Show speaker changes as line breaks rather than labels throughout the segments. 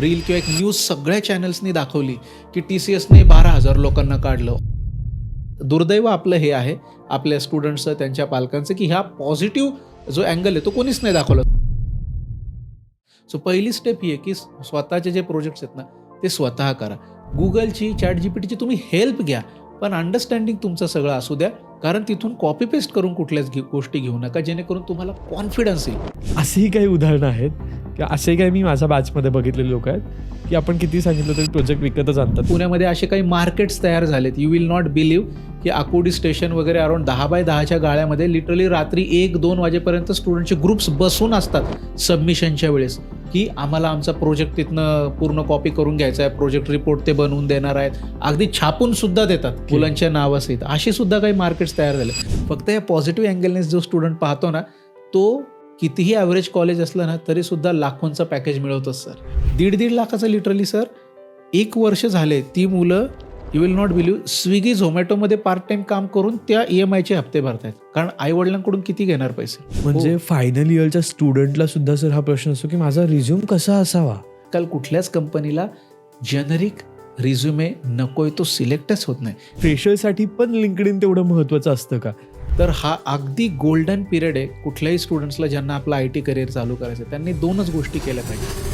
Reel किंवा एक news सगळ्या चॅनल्सनी दाखवली की TCSने 12,000 लोकांना काढलं. दुर्दैव आपलं हे आहे आपल्या स्टुडंट्सचं, त्यांच्या पालकांचं, की ह्या पॉझिटिव्ह जो अँगल आहे तो कोणीच नाही दाखवला. सो पहिली स्टेप ही आहे की स्वतःचे जे प्रोजेक्ट्स आहेत ना ते स्वतः करा. गुगलची, ChatGPTची तुम्ही हेल्प घ्या, पण अंडरस्टँडिंग तुमचं सगळं असू द्या, कारण तिथून कॉपी पेस्ट करून कुठल्याच गोष्टी घेऊ नका, जेणेकरून तुम्हाला कॉन्फिडन्स येईल.
असेही काही उदाहरणं आहेत किंवा असे काही मी माझ्या बॅचमध्ये बघितलेले लोक आहेत की आपण किती सांगितलं तरी प्रोजेक्ट विकतच आणतात.
पुण्यामध्ये असे काही मार्केट्स तयार झालेत, यू विल नॉट बिलीव्ह, की आकुर्डी स्टेशन वगैरे अराउंड 10x10च्या गाळ्यामध्ये लिटरली रात्री 1-2 वाजेपर्यंत स्टुडंटचे ग्रुप्स बसून असतात सबमिशनच्या वेळेस, की आम्हाला आमचा प्रोजेक्ट तिथनं पूर्ण कॉपी करून घ्यायचा आहे, प्रोजेक्ट रिपोर्ट ते बनवून देणार आहेत, अगदी छापून सुद्धा देतात मुलांच्या नावासहित. अशी सुद्धा काही मार्केट्स तयार झाले. फक्त या पॉझिटिव्ह अँगलने जो स्टुडंट पाहतो ना, तो कितीही ॲव्हरेज कॉलेज असलं ना तरी सुद्धा लाखोंचं पॅकेज मिळवतोच सर. 1.5 लाखाचं लिटरली सर 1 वर्ष झाले ती मुलं, you will not believe, Swiggy झोमॅटोमध्ये पार्ट टाइम काम करून त्या EMIचे हप्ते भरतायत. कारण आईवडिलांकडून किती घेणार पैसे.
म्हणजे फायनल इयरच्या स्टुडंटला सुद्धा सर हा प्रश्न असतो की माझा रिझ्यूम कसा असावा.
काल कुठल्याच कंपनीला जेनरिक रिझ्युमे नकोय तो सिलेक्टच होत नाही.
फ्रेशरसाठी पण लिंक्डइन तेवढं महत्त्वाचं असतं का?
तर हा अगदी गोल्डन पिरियड आहे कुठल्याही स्टुडंट्सला ज्यांना आपलं IT करिअर चालू करायचं आहे. त्यांनी 2च गोष्टी केल्या पाहिजे.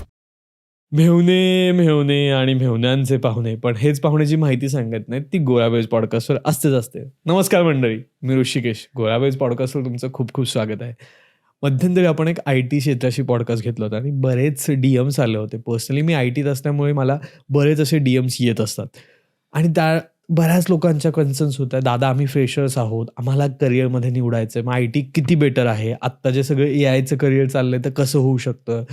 मेहुणे आणि मेहुण्यांचे पाहुणे, पण हेच पाहुण्याची माहिती सांगत नाहीत ती गोळाबेज पॉडकास्टवर असतेच असते. नमस्कार मंडळी, मी ऋषिकेश. गोळाबेज पॉडकास्टवर तुमचं खूप खूप स्वागत आहे. मध्यंतरी आपण एक IT क्षेत्राशी पॉडकास्ट घेतला होता आणि बरेच DMs आले होते. पर्सनली मी ITत असल्यामुळे मला बरेच असे DMs येत असतात आणि त्या बऱ्याच लोकांच्या कन्सर्न्स होत्या. दादा, आम्ही फ्रेशर्स आहोत, आम्हाला करिअरमध्ये निवडायचं आहे, मग IT किती बेटर आहे, आत्ता जे सगळं AIचं करिअर चाललं आहे तर कसं होऊ शकतं,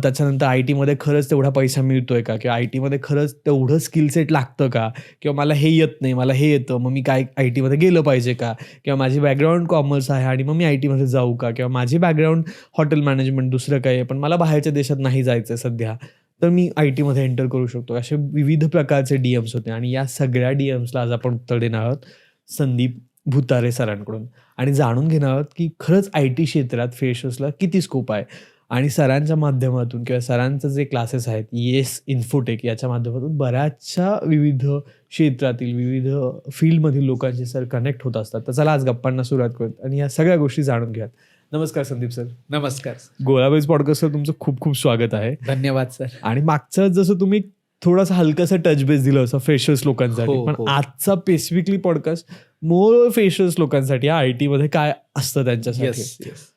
त्याच्यानंतर ITमध्ये खरंच तेवढा पैसा मिळतोय का, किंवा ITमध्ये खरंच तेवढं स्किल सेट लागतं का, किंवा मला हे येत नाही, मला हे येतं, मग मी काय ITमध्ये गेलं पाहिजे का, किंवा माझी बॅकग्राऊंड कॉमर्स आहे आणि मग मी ITमध्ये जाऊ का, किंवा माझी बॅकग्राऊंड हॉटेल मॅनेजमेंट दुसरं काय आहे पण मला बाहेरच्या देशात नाही जायचं सध्या, तर मी ITमध्ये एंटर करू शकतो. असे विविध प्रकारचे DMs होते आणि या सगळ्या DMsला आज आपण उत्तर देणार आहोत संदीप भुतारे सरांकडून आणि जाणून घेणार आहोत की खरंच IT क्षेत्रात फ्रेशर्सला किती स्कोप आहे. आणि सरांच्या माध्यमातून किंवा सरांचं जे क्लासेस आहेत येस इन्फोटेक याच्या माध्यमातून बऱ्याचशा विविध क्षेत्रातील विविध फील्डमधील लोकांशी सर कनेक्ट होत असतात. तर चला आज गप्पांना सुरुवात करूयात आणि या सगळ्या गोष्टी जाणून घ्यात. नमस्कार संदीप सर.
नमस्कार.
गोळाबेज पॉडकास्टवर तुमचं खूप खूप स्वागत आहे.
धन्यवाद सर.
आणि मागचं जसं तुम्ही थोडासा हलकासा टच बेस दिलं असं फ्रेशर्स लोकांसाठी,
हो,
पण
हो.
आजचा स्पेसिफिकली पॉडकास्ट मोर फ्रेशर्स लोकांसाठी, ITमध्ये काय असतं त्यांच्यासाठी.
Yes yes.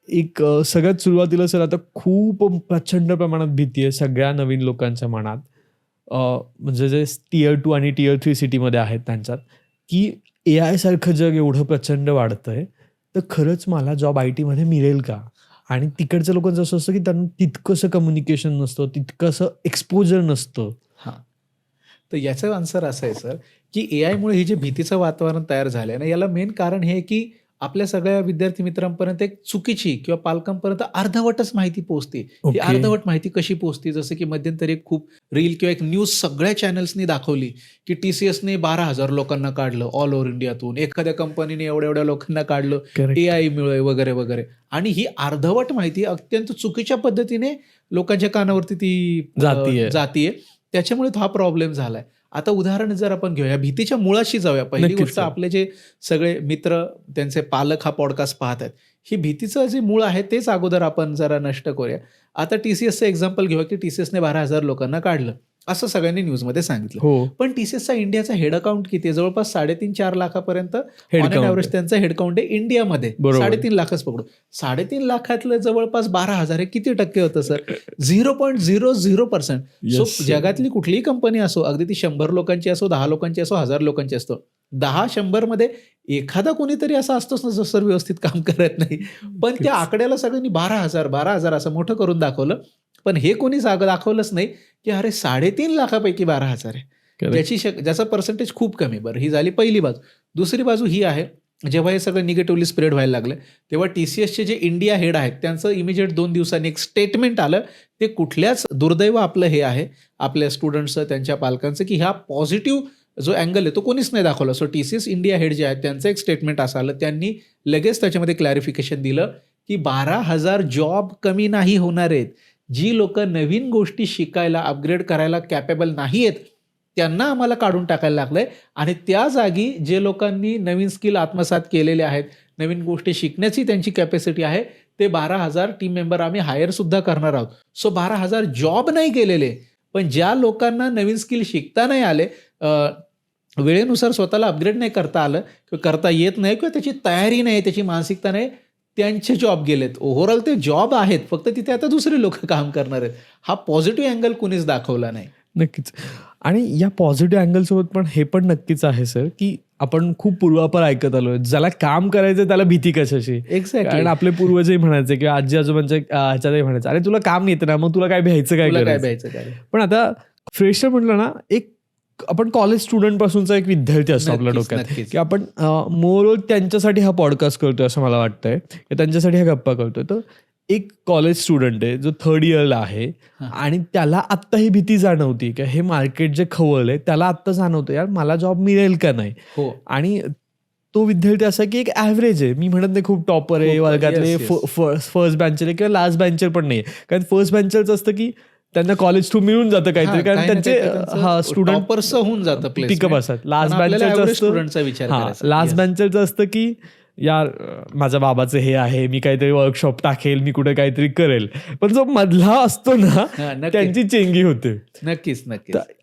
एक सगळ्यात सुरुवातीला सर आता खूप प्रचंड प्रमाणात भीती आहे सगळ्या नवीन लोकांच्या मनात, म्हणजे जे Tier 2 आणि Tier 3 सिटीमध्ये आहेत त्यांच्यात, की AI सारखं जग एवढं प्रचंड वाढतंय तर खरंच मला जॉब ITमध्ये मिळेल का. आणि तिकडच्या लोकांचं असं असतं की त्यांना तितकंसं कम्युनिकेशन नसतं, तितकंसं एक्सपोजर नसतं.
हां, तर याचं आन्सर असं आहे सर, की AIमुळे हे जे भीतीचं वातावरण तयार झालं आहे ना, याला मेन कारण हे आहे की आपल्या सगळ्या विद्यार्थी मित्रांपर्यंत एक चुकीची किंवा पालकांपर्यंत अर्धवटच माहिती पोहोचते. ही
ओके.
अर्धवट माहिती कशी पोहोचते, जसं की मध्यंतरी एक खूप रील किंवा एक न्यूज सगळ्या चॅनल्सनी दाखवली की TCSने 12,000 लोकांना काढलं ऑल ओव्हर इंडियातून, एखाद्या कंपनीने एवढ्या लोकांना काढलं
Correct.
AIमुळे वगैरे वगैरे. आणि ही अर्धवट माहिती अत्यंत चुकीच्या पद्धतीने लोकांच्या कानावरती ती जातीये. त्याच्यामुळे हा प्रॉब्लेम झालाय. आता उदाहरण जर आपण घेऊया, भीतीच्या मुळाशी जाऊया. पहिली
नक्कीच
गोष्ट,
सर.
आपले जे सगळे मित्र, त्यांचे पालक हा पॉडकास्ट पाहत आहेत, ही भीतीचं जे मूळ आहे तेच अगोदर आपण जरा नष्ट करूया. आता TCSचं एक्झाम्पल घेऊया की TCSने 12,000 लोकांना काढलं असं सगळ्यांनी न्यूजमध्ये सांगितलं.
हो,
पण TCSचा इंडियाचा हेड अकाउंट किती आहे? जवळपास 3.5-4 लाखापर्यंत
Head
ऑन
count
ॲव्हरेज त्यांचं हेड काउंट आहे इंडियामध्ये.
बरोबर.
3.5 लाखच पकडू. 3.5 लाखातलं जवळपास 12,000 हे किती टक्के होतं सर? 0.00%.
Yes,
so
sir.
जगातली कुठलीही कंपनी असो, अगदी ती 100 लोकांची असो, 10 लोकांची असो, 1000 लोकांची असतो, 10-100 मध्ये एखादा कोणीतरी असा असतोच ना जो सर व्यवस्थित काम करत नाही. पण त्या आकड्याला सगळ्यांनी 12,000 असं मोठं करून दाखवलं. पण हे कोणी दाखवलंच नाही की अरे 3.5 लाखापैकी 12,000 आहे,
Correct.
ज्याचा पर्सेंटेज खूप कमी. बरं, ही झाली पहिली बाजू. दुसरी बाजू ही आहे, जेव्हा हे सगळं निगेटिव्हली स्प्रेड व्हायला लागलं तेव्हा TCSचे जे इंडिया हेड आहेत त्यांचं इमिजिएट 2 दिवसांनी एक स्टेटमेंट आलं. ते कुठल्याच, दुर्दैव आपलं हे आहे आपल्या स्टुडंट्सचं, त्यांच्या पालकांचं, की ह्या पॉझिटिव्ह जो अँगल आहे तो कोणीच नाही दाखवला. सो TCS इंडिया हेड जे आहेत त्यांचं एक स्टेटमेंट असं आलं, त्यांनी लगेच त्याच्यामध्ये क्लॅरिफिकेशन दिलं की 12,000 जॉब कमी नाही होणार आहेत. जी लोक नवीन गोष्टी शिकायला अपग्रेड करायला कॅपेबल नाही आहेत त्यांना आम्हाला काढून टाकायला लागलंय आणि त्या जागी जे लोकांनी नवीन स्किल आत्मसात केलेले आहेत, नवीन गोष्टी शिकण्याची त्यांची कॅपॅसिटी आहे, ते 12,000 टीम मेंबर आम्ही हायर सुद्धा करणार आहोत. सो 12,000 जॉब नाही केलेले, पण ज्या लोकांना नवीन स्किल शिकता नाही आले, वेळेनुसार स्वतःला अपग्रेड नाही करता आलं किंवा करता येत नाही किंवा त्याची तयारी नाही, त्याची मानसिकता नाही, त्यांचे जॉब गेलेत. ओव्हरऑल ते जॉब आहेत, फक्त तिथे आता दुसरे लोक काम करणार आहेत. हा पॉझिटिव्ह अँगल कुणीच दाखवला नाही.
नक्कीच. आणि या पॉझिटिव्ह अँगलसोबत पण हे पण नक्कीच आहे सर, की आपण खूप पूर्वापार ऐकत आलोय, ज्याला काम करायचं त्याला भीती कशाची.
एक्झॅक्टली.
कारण आपले पूर्वजही म्हणायचे किंवा आजी आजोबांच्या ह्याच्यातही म्हणायचे, अरे तुला काम येतं ना, मग तुला काय भ्यायचं, काय करायचं.
भ्यायचं काय.
पण आता फ्रेशर म्हटलं ना, एक आपण कॉलेज स्टुडंट पासूनचा एक विद्यार्थी असतो आपल्या डोक्यात, की आपण मोर त्यांच्यासाठी हा पॉडकास्ट करतोय असं मला वाटतंय, की त्यांच्यासाठी हा गप्पा करतोय. तर एक कॉलेज स्टुडंट आहे जो 3rd इयरला आहे आणि त्याला आत्ता ही भीती जाणवती की हे मार्केट जे खवळलंय त्याला आत्ता जाणवतं यार मला जॉब मिळेल का नाही.
हो.
आणि तो विद्यार्थी असा की एक ॲव्हरेज आहे, मी म्हणत नाही खूप टॉपर आहे वर्गातले, फर्स्ट बेंचर किंवा लास्ट बेंचर पण नाही, कारण फर्स्ट बेंचरचं असतं की त्यांना कॉलेज थ्रू मिळून जातं काहीतरी, कारण त्यांचे स्टुडंट
होऊन जातं
पिकअप असतात. लास्ट बेंचरचं असतं की यार माझ्या बाबाचं हे आहे, मी काहीतरी वर्कशॉप टाकेल, मी कुठे काहीतरी करेल, पण जो मधला असतो ना त्यांची चेंगी होते.
नक्कीच.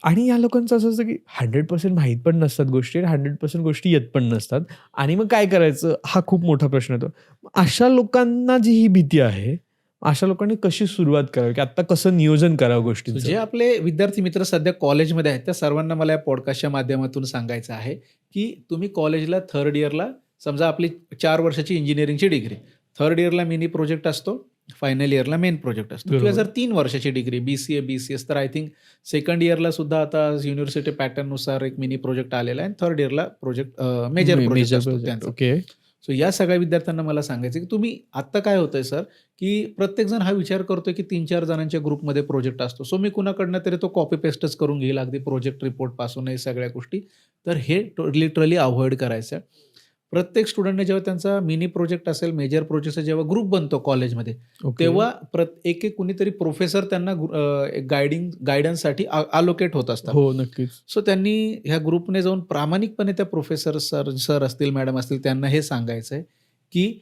आणि या लोकांचं असं असतं की 100% माहीत पण नसतात गोष्टी, 100% गोष्टी येत पण नसतात, आणि मग काय करायचं हा खूप मोठा प्रश्न येतो. अशा लोकांना जी ही भीती आहे, अशा लोकांनी कशी सुरुवात करावी, की आता कसं नियोजन करावं गोष्टी.
जे आपले विद्यार्थी मित्र सध्या कॉलेजमध्ये आहेत त्या सर्वांना मला या पॉडकास्टच्या माध्यमातून सांगायचं आहे की तुम्ही कॉलेजला 3rd इयरला, समजा आपली 4 वर्षाची इंजिनिअरिंगची डिग्री, 3rd इयरला मिनी प्रोजेक्ट असतो, फायनल इयरला मेन प्रोजेक्ट असतो, किंवा जर 3 वर्षाची डिग्री BCA BCS तर आय थिंक 2nd इयरला सुद्धा आता युनिव्हर्सिटी पॅटर्ननुसार एक मिनी प्रोजेक्ट आलेला आहे, 3rd इयरला प्रोजेक्ट मेजर प्रोजेक्ट असतो त्यांचा.
ओके.
सो या सगळ्या विद्यार्थ्यांना मला सांगायचं की तुम्ही आत्ता काय होतंय सर, की प्रत्येकजण हा विचार करतोय की 3-4 जणांच्या ग्रुपमध्ये प्रोजेक्ट असतो, सो मी कुणाकडनं तरी तो कॉपी पेस्टच करून घेईल अगदी प्रोजेक्ट रिपोर्टपासून हे सगळ्या गोष्टी. तर हे लिटरली अवॉइड करायचं. प्रत्येक स्टुडंटने जेव्हा त्यांचा मिनी प्रोजेक्ट असेल, मेजर प्रोजेक्टचा जेव्हा ग्रुप बनतो कॉलेजमध्ये, तेव्हा एक कुणीतरी प्रोफेसर त्यांना गायडन्ससाठी अलोकेट होत असतात.
हो, नक्कीच.
सो त्यांनी ह्या ग्रुपने जाऊन प्रामाणिकपणे त्या प्रोफेसर सर असतील, मॅडम असतील, त्यांना हे सांगायचं आहे की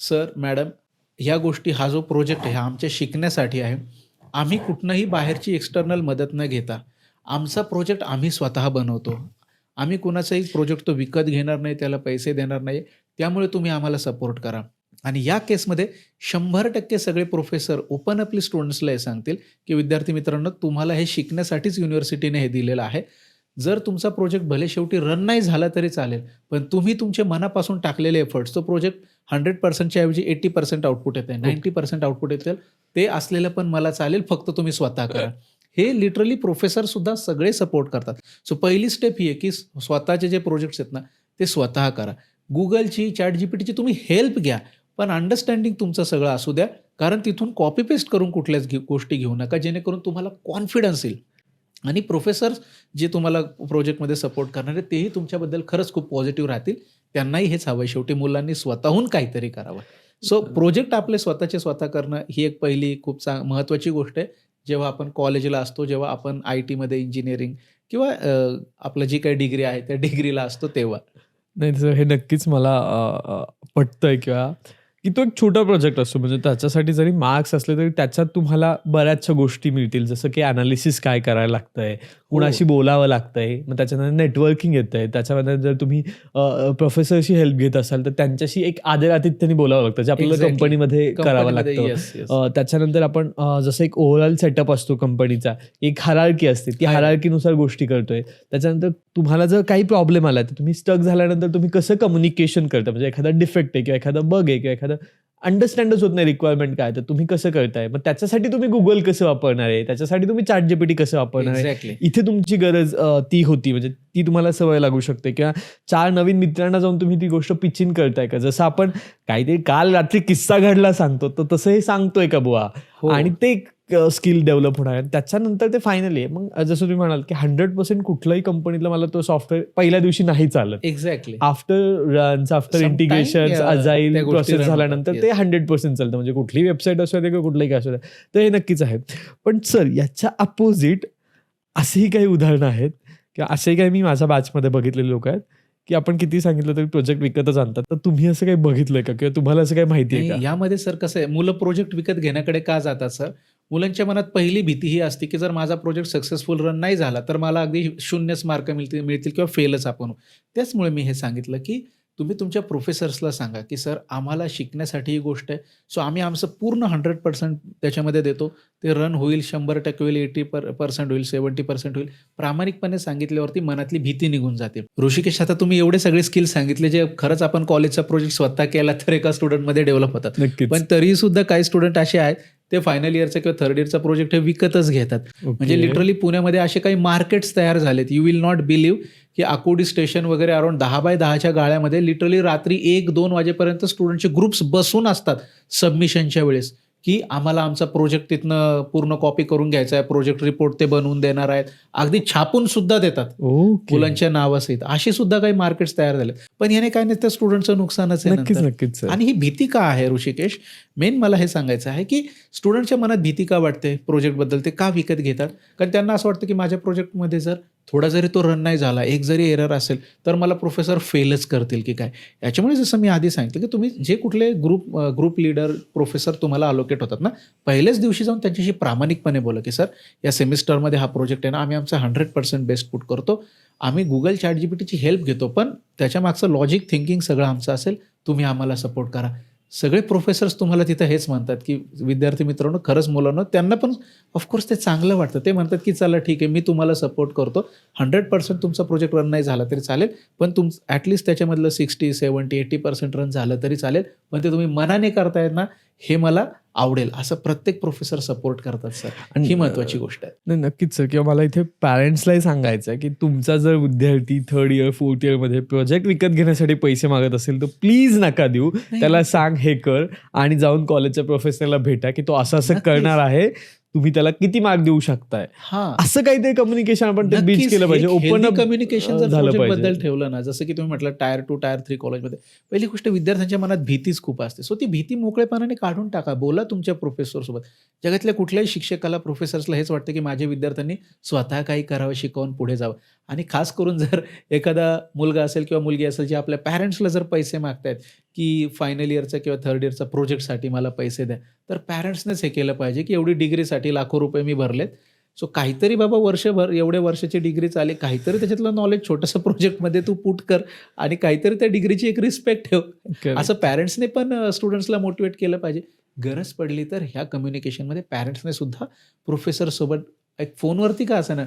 सर मॅडम ह्या गोष्टी, हा जो प्रोजेक्ट आहे हा आमच्या शिकण्यासाठी आहे, आम्ही कुठनंही बाहेरची एक्सटर्नल मदत न घेता आमचा प्रोजेक्ट आम्ही स्वतः बनवतो, आम्ही कुणाचाही प्रोजेक्ट तो विकत घेणार नाही, त्याला पैसे देणार नाही, त्यामुळे तुम्ही आम्हाला सपोर्ट करा. आणि या केसमध्ये 100% सगळे प्रोफेसर ओपन अपली स्टुडंट्सला हे सांगतील की विद्यार्थी मित्रांनो, तुम्हाला हे शिकण्यासाठीच युनिव्हर्सिटीने हे दिलेलं आहे. जर तुमचा प्रोजेक्ट भले शेवटी रन नाही झाला तरी चालेल, पण तुम्ही तुमच्या मनापासून टाकलेले एफर्ट्स, तो प्रोजेक्ट 100%च्या ऐवजी 80% आउटपुट येते, 90% आउटपुट येते, ते असलेलं पण मला चालेल, फक्त तुम्ही स्वतः करा. हे लिटरली प्रोफेसर सुद्धा सगळे सपोर्ट करतात. सो पहिली स्टेप ही आहे की स्वतःचे जे प्रोजेक्ट्स आहेत ना ते स्वतः करा. गुगलची, ChatGPTची तुम्ही हेल्प घ्या, पण अंडरस्टँडिंग तुमचं सगळं असू द्या, कारण तिथून कॉपी पेस्ट करून कुठल्याच गोष्टी घेऊ नका, जेणेकरून तुम्हाला कॉन्फिडन्स येईल. आणि प्रोफेसर्स जे तुम्हाला प्रोजेक्टमध्ये सपोर्ट करणार आहेत तेही तुमच्याबद्दल खरंच खूप पॉझिटिव्ह राहतील. त्यांनाही हेच हवं आहे, शेवटी मुलांनी स्वतःहून काहीतरी करावं. सो प्रोजेक्ट आपले स्वतःचे स्वतः करणं ही एक पहिली खूप महत्त्वाची गोष्ट आहे. जेव्हा आपण कॉलेजला असतो, जेव्हा आपण IT मध्ये इंजिनिअरिंग किंवा आपलं जी काही डिग्री आहे त्या डिग्रीला असतो तेव्हा.
नाही सर, हे नक्कीच मला पटतंय किंवा की तो एक छोटा प्रोजेक्ट असतो, म्हणजे त्याच्यासाठी जरी मार्क्स असले तरी त्याच्यात तुम्हाला बऱ्याचशा गोष्टी मिळतील, जसं की ॲनालिसिस काय करायला लागतंय, कुणाशी बोलावं लागतंय, मग त्याच्यानंतर नेटवर्किंग येतंय, त्याच्यामध्ये जर तुम्ही प्रोफेसरशी हेल्प घेत असाल तर त्यांच्याशी एक आदरातिथ्याने बोलावं लागतं, जे आपल्याला कंपनीमध्ये करावं लागतं. त्याच्यानंतर आपण जसं एक ओव्हरऑल सेटअप असतो कंपनीचा, एक हायरार्की असते, ती हायरार्कीनुसार गोष्टी करतोय. त्याच्यानंतर तुम्हाला जर काही प्रॉब्लेम आला तर तुम्ही स्टक झाल्यानंतर तुम्ही कसं कम्युनिकेशन करता, म्हणजे एखादा डिफेक्ट आहे किंवा एखादा बग आहे किंवा एखादा अंडरस्टँडच होत नाही रिक्वायरमेंट काय, तर तुम्ही कसं करताय, मग त्याच्यासाठी तुम्ही गुगल कसं वापरणार आहे, त्याच्यासाठी तुम्ही ChatGPT कसं वापरणार आहे, इथे तुमची गरज ती होती, म्हणजे ती तुम्हाला सवय लागू शकते. किंवा 4 नवीन मित्रांना जाऊन तुम्ही ती गोष्ट पिचिंग करताय का, जसं आपण काहीतरी काल रात्री किस्सा घडला सांगतो तर तसं हे सांगतोय का बुवा, आणि ते स्किल डेव्हलप होणार आहे. त्याच्यानंतर ते फायनली आहे. मग जसं तुम्ही म्हणाल की 100% कुठल्याही कंपनीतला मला तो सॉफ्टवेअर पहिल्या दिवशी नाही चालत.
Exactly.
After runs, after
Sometime,
integration,
त्या
अजाईल
गोष्टी
प्रोसेस
run
झाल्यानंतर
होतात.
ते 100% चालतं. म्हणजे कुठलीही वेबसाईट असू दे किंवा कुठलंही काय असू दे, तर हे नक्कीच आहे. पण सर याच्या अपोजिट असेही काही उदाहरणं आहेत किंवा असेही काही मी माझ्या बॅचमध्ये बघितलेले लोक आहेत की आपण किती सांगितलं तरी प्रोजेक्ट विकतच आणतात. तर तुम्ही असं काही बघितलंय का किंवा तुम्हाला असं काही माहिती आहे का?
नाही, यामध्ये सर कसं आहे, मुलं प्रोजेक्ट विकत घेण्याकडे का जातात सर? मुलांच्या मनात पहिली भीती ही असते, की जर माझा प्रोजेक्ट सक्सेसफुल रन नाही झाला, तर मला अगदी 0च मार्क मिळतील किंवा फेलच आपण होऊ. त्याचमुळे मी हे सांगितलं, की तुम्ही तुमच्या प्रोफेसर्सला सांगा, की सर आम्हाला शिकण्यासाठी ही गोष्ट आहे. सो आम्ही आमचं पूर्ण 100% त्याच्यामध्ये देतो. ते रन होईल, 100% होईल, 80% होईल, 70% होईल. प्रामाणिकपणे सांगितल्यावरती मनातली भीती निघून जाते. ऋषिकेश, आता तुम्ही एवढे सगळे स्किल सांगितले, जे खरंच आपण कॉलेजचा प्रोजेक्ट स्वतः केला तर एका स्टुडंटमध्ये डेव्हलप होतात.
नक्कीच.
पण तरीही सुद्धा काही स्टुडंट असे आहेत, ते फायनल इयरचा किंवा थर्ड इयरचा प्रोजेक्ट हे विकतच घेतात. म्हणजे
ओके.
लिटरली पुण्यामध्ये असे काही मार्केट्स तयार झालेत. यू विल नॉट बिलीव्ह की आकुर्डी स्टेशन वगैरे अराउंड 10x10च्या गाळ्यामध्ये लिटरली रात्री 1-2 वाजेपर्यंत स्टुडंटचे ग्रुप्स बसून असतात सबमिशनच्या वेळेस, की आम्हाला आमचा प्रोजेक्ट तिथनं पूर्ण कॉपी करून घ्यायचा आहे. प्रोजेक्ट रिपोर्ट ते बनवून देणार आहेत. अगदी छापून सुद्धा देतात.
ओके.
मुलांच्या नावासहित. अशी सुद्धा काही मार्केट्स तयार झाले. पण याने काय नाही, त्या स्टुडंटचं नुकसानच आहे
नक्कीच
नंतर.
नक्कीच सर.
आणि ही भीती का आहे ऋषिकेश? मेन मला हे सांगायचं आहे, की स्टुडंटच्या मनात भीती का वाटते प्रोजेक्टबद्दल? ते का विकत घेतात? कारण त्यांना असं वाटतं, की माझ्या प्रोजेक्टमध्ये जर थोडा जरी तो रन नाही झाला, एक जरी एरर असेल, तर मला प्रोफेसर फेलच करतील की काय? याच्यामुळे जसं मी आधी सांगितलं, की तुम्ही जे कुठले ग्रुप लीडर, प्रोफेसर तुम्हाला अलोकेट होतात ना, पहिल्याच दिवशी जाऊन त्यांच्याशी प्रामाणिकपणे बोला, की सर या सेमिस्टरमध्ये हा प्रोजेक्ट आहे ना, आम्ही आमचा 100% बेस्ट पुट करतो. आम्ही Google ChatGPTची हेल्प घेतो, पण त्याच्या मागचं लॉजिक थिंकिंग सगळं आमचं असेल. तुम्ही आम्हाला सपोर्ट करा. सगळे प्रोफेसर्स तुम्हाला तिथं हेच म्हणतात, की विद्यार्थी मित्रांनो, खरंच मुलांनो, त्यांना पण ऑफकोर्स ते चांगलं वाटतं. ते म्हणतात, की चला ठीक आहे, मी तुम्हाला सपोर्ट करतो. 100% तुमचा प्रोजेक्ट रन नाही झाला तरी चालेल, पण ॲटलीस्ट त्याच्यामधलं 60, 70, 80% रन झालं तरी चालेल. पण ते तुम्ही मनाने करतायत ना, हे मला आवडेल. असं प्रत्येक प्रोफेसर सपोर्ट करतात सर.
आणि
ही महत्त्वाची गोष्ट आहे.
नाही नक्कीच सर. किंवा मला इथे पॅरेंट्सलाही सांगायचं आहे की तुमचा जर विद्यार्थी 3rd इयर 4th इयरमध्ये प्रोजेक्ट विकत घेण्यासाठी पैसे मागत असेल तर प्लीज नका देऊ. त्याला सांग हे कर आणि जाऊन कॉलेजच्या प्रोफेसरला भेटा की तो असं असं
नक्कीच.
करणार आहे, तुम्ही त्याला किती मार्क देऊ शकताय.
हां.
असं काहीतरी कम्युनिकेशन आपण ते बीच
नक्कीच.
केलं पाहिजे.
एक
ओपन
हेल्दी
अप
कम्युनिकेशन जर
झालं
प्रोजेक्टबद्दल
पाहिजे.
ठेवलं ना, जसं की तुम्ही म्हटलं टायर 2, टायर 3 कॉलेजमध्ये, पहिली गोष्ट विद्यार्थ्यांच्या मनात भीतीच खूप असते. सो ती भीती मोकळेपणाने काढून टाका. बोला तुमच्या प्रोफेसरसोबत. जगातल्या कुठल्याही शिक्षकाला, प्रोफेसर्सला हेच वाटतं, की माझ्या विद्यार्थ्यांनी स्वतः काही करावं, शिकवून पुढे जावं. आणि खास करून जर एखादा मुलगा असेल किंवा मुलगी असेल, जे आपल्या पॅरेंट्सला जर पैसे मागतायत, की फायनल इयरचा किंवा थर्ड इयरचा प्रोजेक्टसाठी मला पैसे द्या, तर पॅरेंट्सनेच हे केलं पाहिजे, की एवढी डिग्रीसाठी लाखो रुपये मी भरलेत. सो काहीतरी बाबा वर्षभर एवढ्या वर्षाची डिग्री चालेल, काहीतरी त्याच्यातलं नॉलेज छोटंसं प्रोजेक्टमध्ये तू पुट कर आणि काहीतरी त्या डिग्रीची एक रिस्पेक्ट ठेव.
Correct.
असं पॅरेंट्सने पण स्टुडंट्सला मोटिवेट केलं पाहिजे. गरज पडली तर ह्या कम्युनिकेशनमध्ये पॅरेंट्सने सुद्धा प्रोफेसरसोबत एक फोनवरती का असेना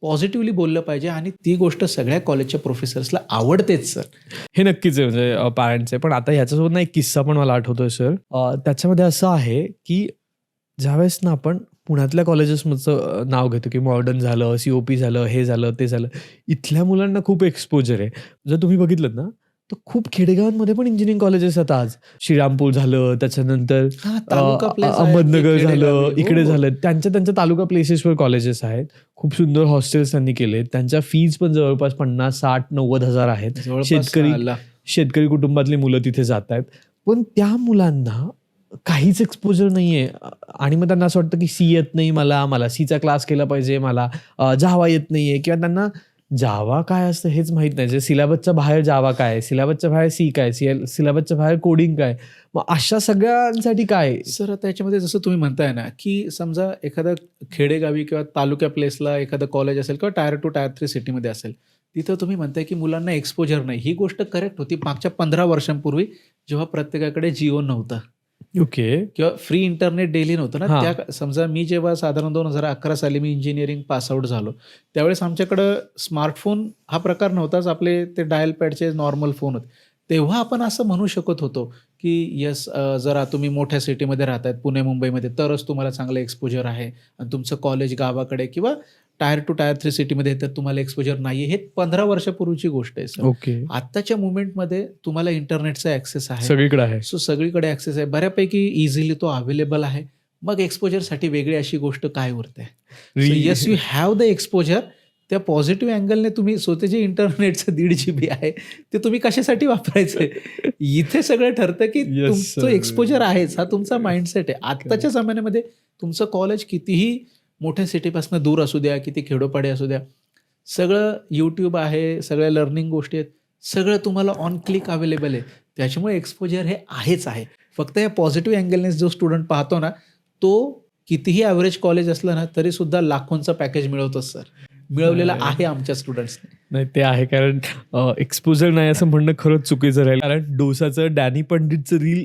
पॉझिटिव्हली बोललं पाहिजे आणि ती गोष्ट सगळ्या कॉलेजच्या प्रोफेसर्सला आवडतेच सर.
हे नक्कीच आहे म्हणजे पॅरेंट्स आहे. पण आता ह्याच्यासोबत ना एक किस्सा पण मला आठवतोय सर. त्याच्यामध्ये असं आहे की ज्यावेळेस ना आपण पुण्यातल्या कॉलेजेसमधचं नाव घेतो की मॉडर्न झालं, COP झालं, हे झालं, ते झालं. इथल्या मुलांना खूप एक्सपोजर आहे. जर तुम्ही बघितलं ना, तर खूप खेडेगावांमध्ये पण इंजिनिअरिंग कॉलेजेस आहेत आज. श्रीरामपूर झालं, त्याच्यानंतर
हां, तालुका प्लेस आहेत,
अहमदनगर
खेडेगावी.
झालं,
हो,
इकडे
हो.
झालं. त्यांच्या तालुका प्लेसेसवर कॉलेजेस आहेत. खूप सुंदर हॉस्टेल्स त्यांनी केले. त्यांच्या फीज पण जवळपास 50, 60, 90 हजार आहेत.
जवळपास आला.
शेतकरी कुटुंबातली मुलं तिथे जात आहेत. पण त्या मुलांना काहीच एक्सपोजर नाहीये आणि मग त्यांना असं वाटतं की सी येत नाही मला सीचा क्लास केला पाहिजे, मला जावा येत नाहीये किंवा त्यांना जावा काय असतं हेच माहित नाही. जे सिलेबसच्या बाहेर जावा काय, सिलेबसच्या बाहेर सी काय, सिलेबसच्या बाहेर कोडिंग काय. मग अशा सगळ्यांसाठी काय?
सर आता याच्यामध्ये जसं तुम्ही म्हणताय ना, की समजा एखादा खेडेगावी किंवा तालुक्या प्लेसला एखादं कॉलेज असेल किंवा टायर 2, टायर 3 सिटीमध्ये असेल, तिथं तुम्ही म्हणताय की मुलांना एक्सपोजर नाही. ही गोष्ट करेक्ट होती मागच्या 15 वर्षांपूर्वी, जेव्हा प्रत्येकाकडे जिओ नव्हता
ओके.
किंवा फ्री इंटरनेट डेली नव्हतं ना.
हां.
त्या समजा मी जेव्हा साधारण 2011 साली मी इंजिनिअरिंग पासआउट झालो, त्यावेळेस आमच्याकडं स्मार्टफोन हा प्रकार नव्हताच. आपले ते डायल पॅडचे नॉर्मल फोन होते. तेव्हा आपण असं म्हणू शकत होतो, की येस जरा तुम्ही मोठ्या सिटीमध्ये राहतायत, पुणे, मुंबईमध्ये, तरच तुम्हाला चांगलं एक्सपोजर आहे आणि तुमचं कॉलेज गावाकडे किंवा टायर 2, टायर 3 सिटीमध्ये तर तुम्हाला एक्सपोजर नाही आहे. हे 15 वर्षापूर्वीची गोष्ट आहे सर.
ओके.
आत्ताच्या मुवमेंटमध्ये तुम्हाला इंटरनेटचा ॲक्सेस आहे.
सगळीकडे आहे.
सो सगळीकडे ॲक्सेस आहे. बऱ्यापैकी इझिली तो अवेलेबल आहे. मग एक्सपोजरसाठी वेगळी अशी गोष्ट काय उरते.
Really?
Yes you have the exposure. त्या पॉझिटिव्ह अँगलने तुम्ही स्वतः जे इंटरनेटचं 1.5 GB आहे ते तुम्ही कशासाठी वापरायचे. इथे सगळं ठरतं की
Yes,
तुमचं
sir.
एक्सपोजर आहेच, हा तुमचा माइंडसेट आहे. आत्ताच्या जमान्यामध्ये तुमचं कॉलेज कितीही मोठ्या सिटीपासून दूर असू द्या, किती खेडोपाडी असू द्या, सगळं यूट्यूब आहे, सगळ्या लर्निंग गोष्टी आहेत, सगळं तुम्हाला ऑन क्लिक अवेलेबल आहे. त्याच्यामुळे एक्सपोजर हे आहेच आहे. फक्त या पॉझिटिव्ह अँगलने जो स्टुडंट पाहतो ना, तो कितीही ॲव्हरेज कॉलेज असलं ना तरीसुद्धा लाखोंचं पॅकेज मिळवतोच सर. मिळवलेलं आहे आमच्या स्टुडंट्सने.
नाही ते आहे, कारण एक्सपोजर नाही असं म्हणणं खरंच चुकीचं राहील. कारण डोसाचं डॅनी पंडितचं रील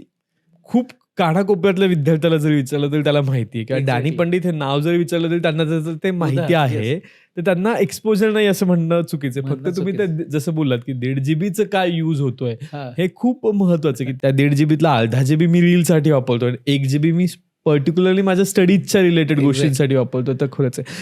खूप कानाकोपऱ्यातल्या विद्यार्थ्याला जरी विचारलं तरी त्याला माहिती आहे, किंवा
Exactly.
डॅनी पंडित हे नाव जरी विचारलं तरी त्यांना जर ते माहिती
उदाहरण,
आहे तर त्यांना एक्सपोजर नाही असं म्हणणं चुकीचं आहे. फक्त
म्हणणं
तुम्ही ते जसं बोललात की 1.5 GB काय यूज होतोय
हां.
हे खूप महत्वाचं आहे, की त्या 1.5 GB अर्धा GB मी रीलसाठी वापरतोय, 1 GB मी पर्टिक्युलरली माझ्या स्टडीजच्या रिलेटेड
Exactly.
गोष्टींसाठी वापरतोय. तर खरंच आहे.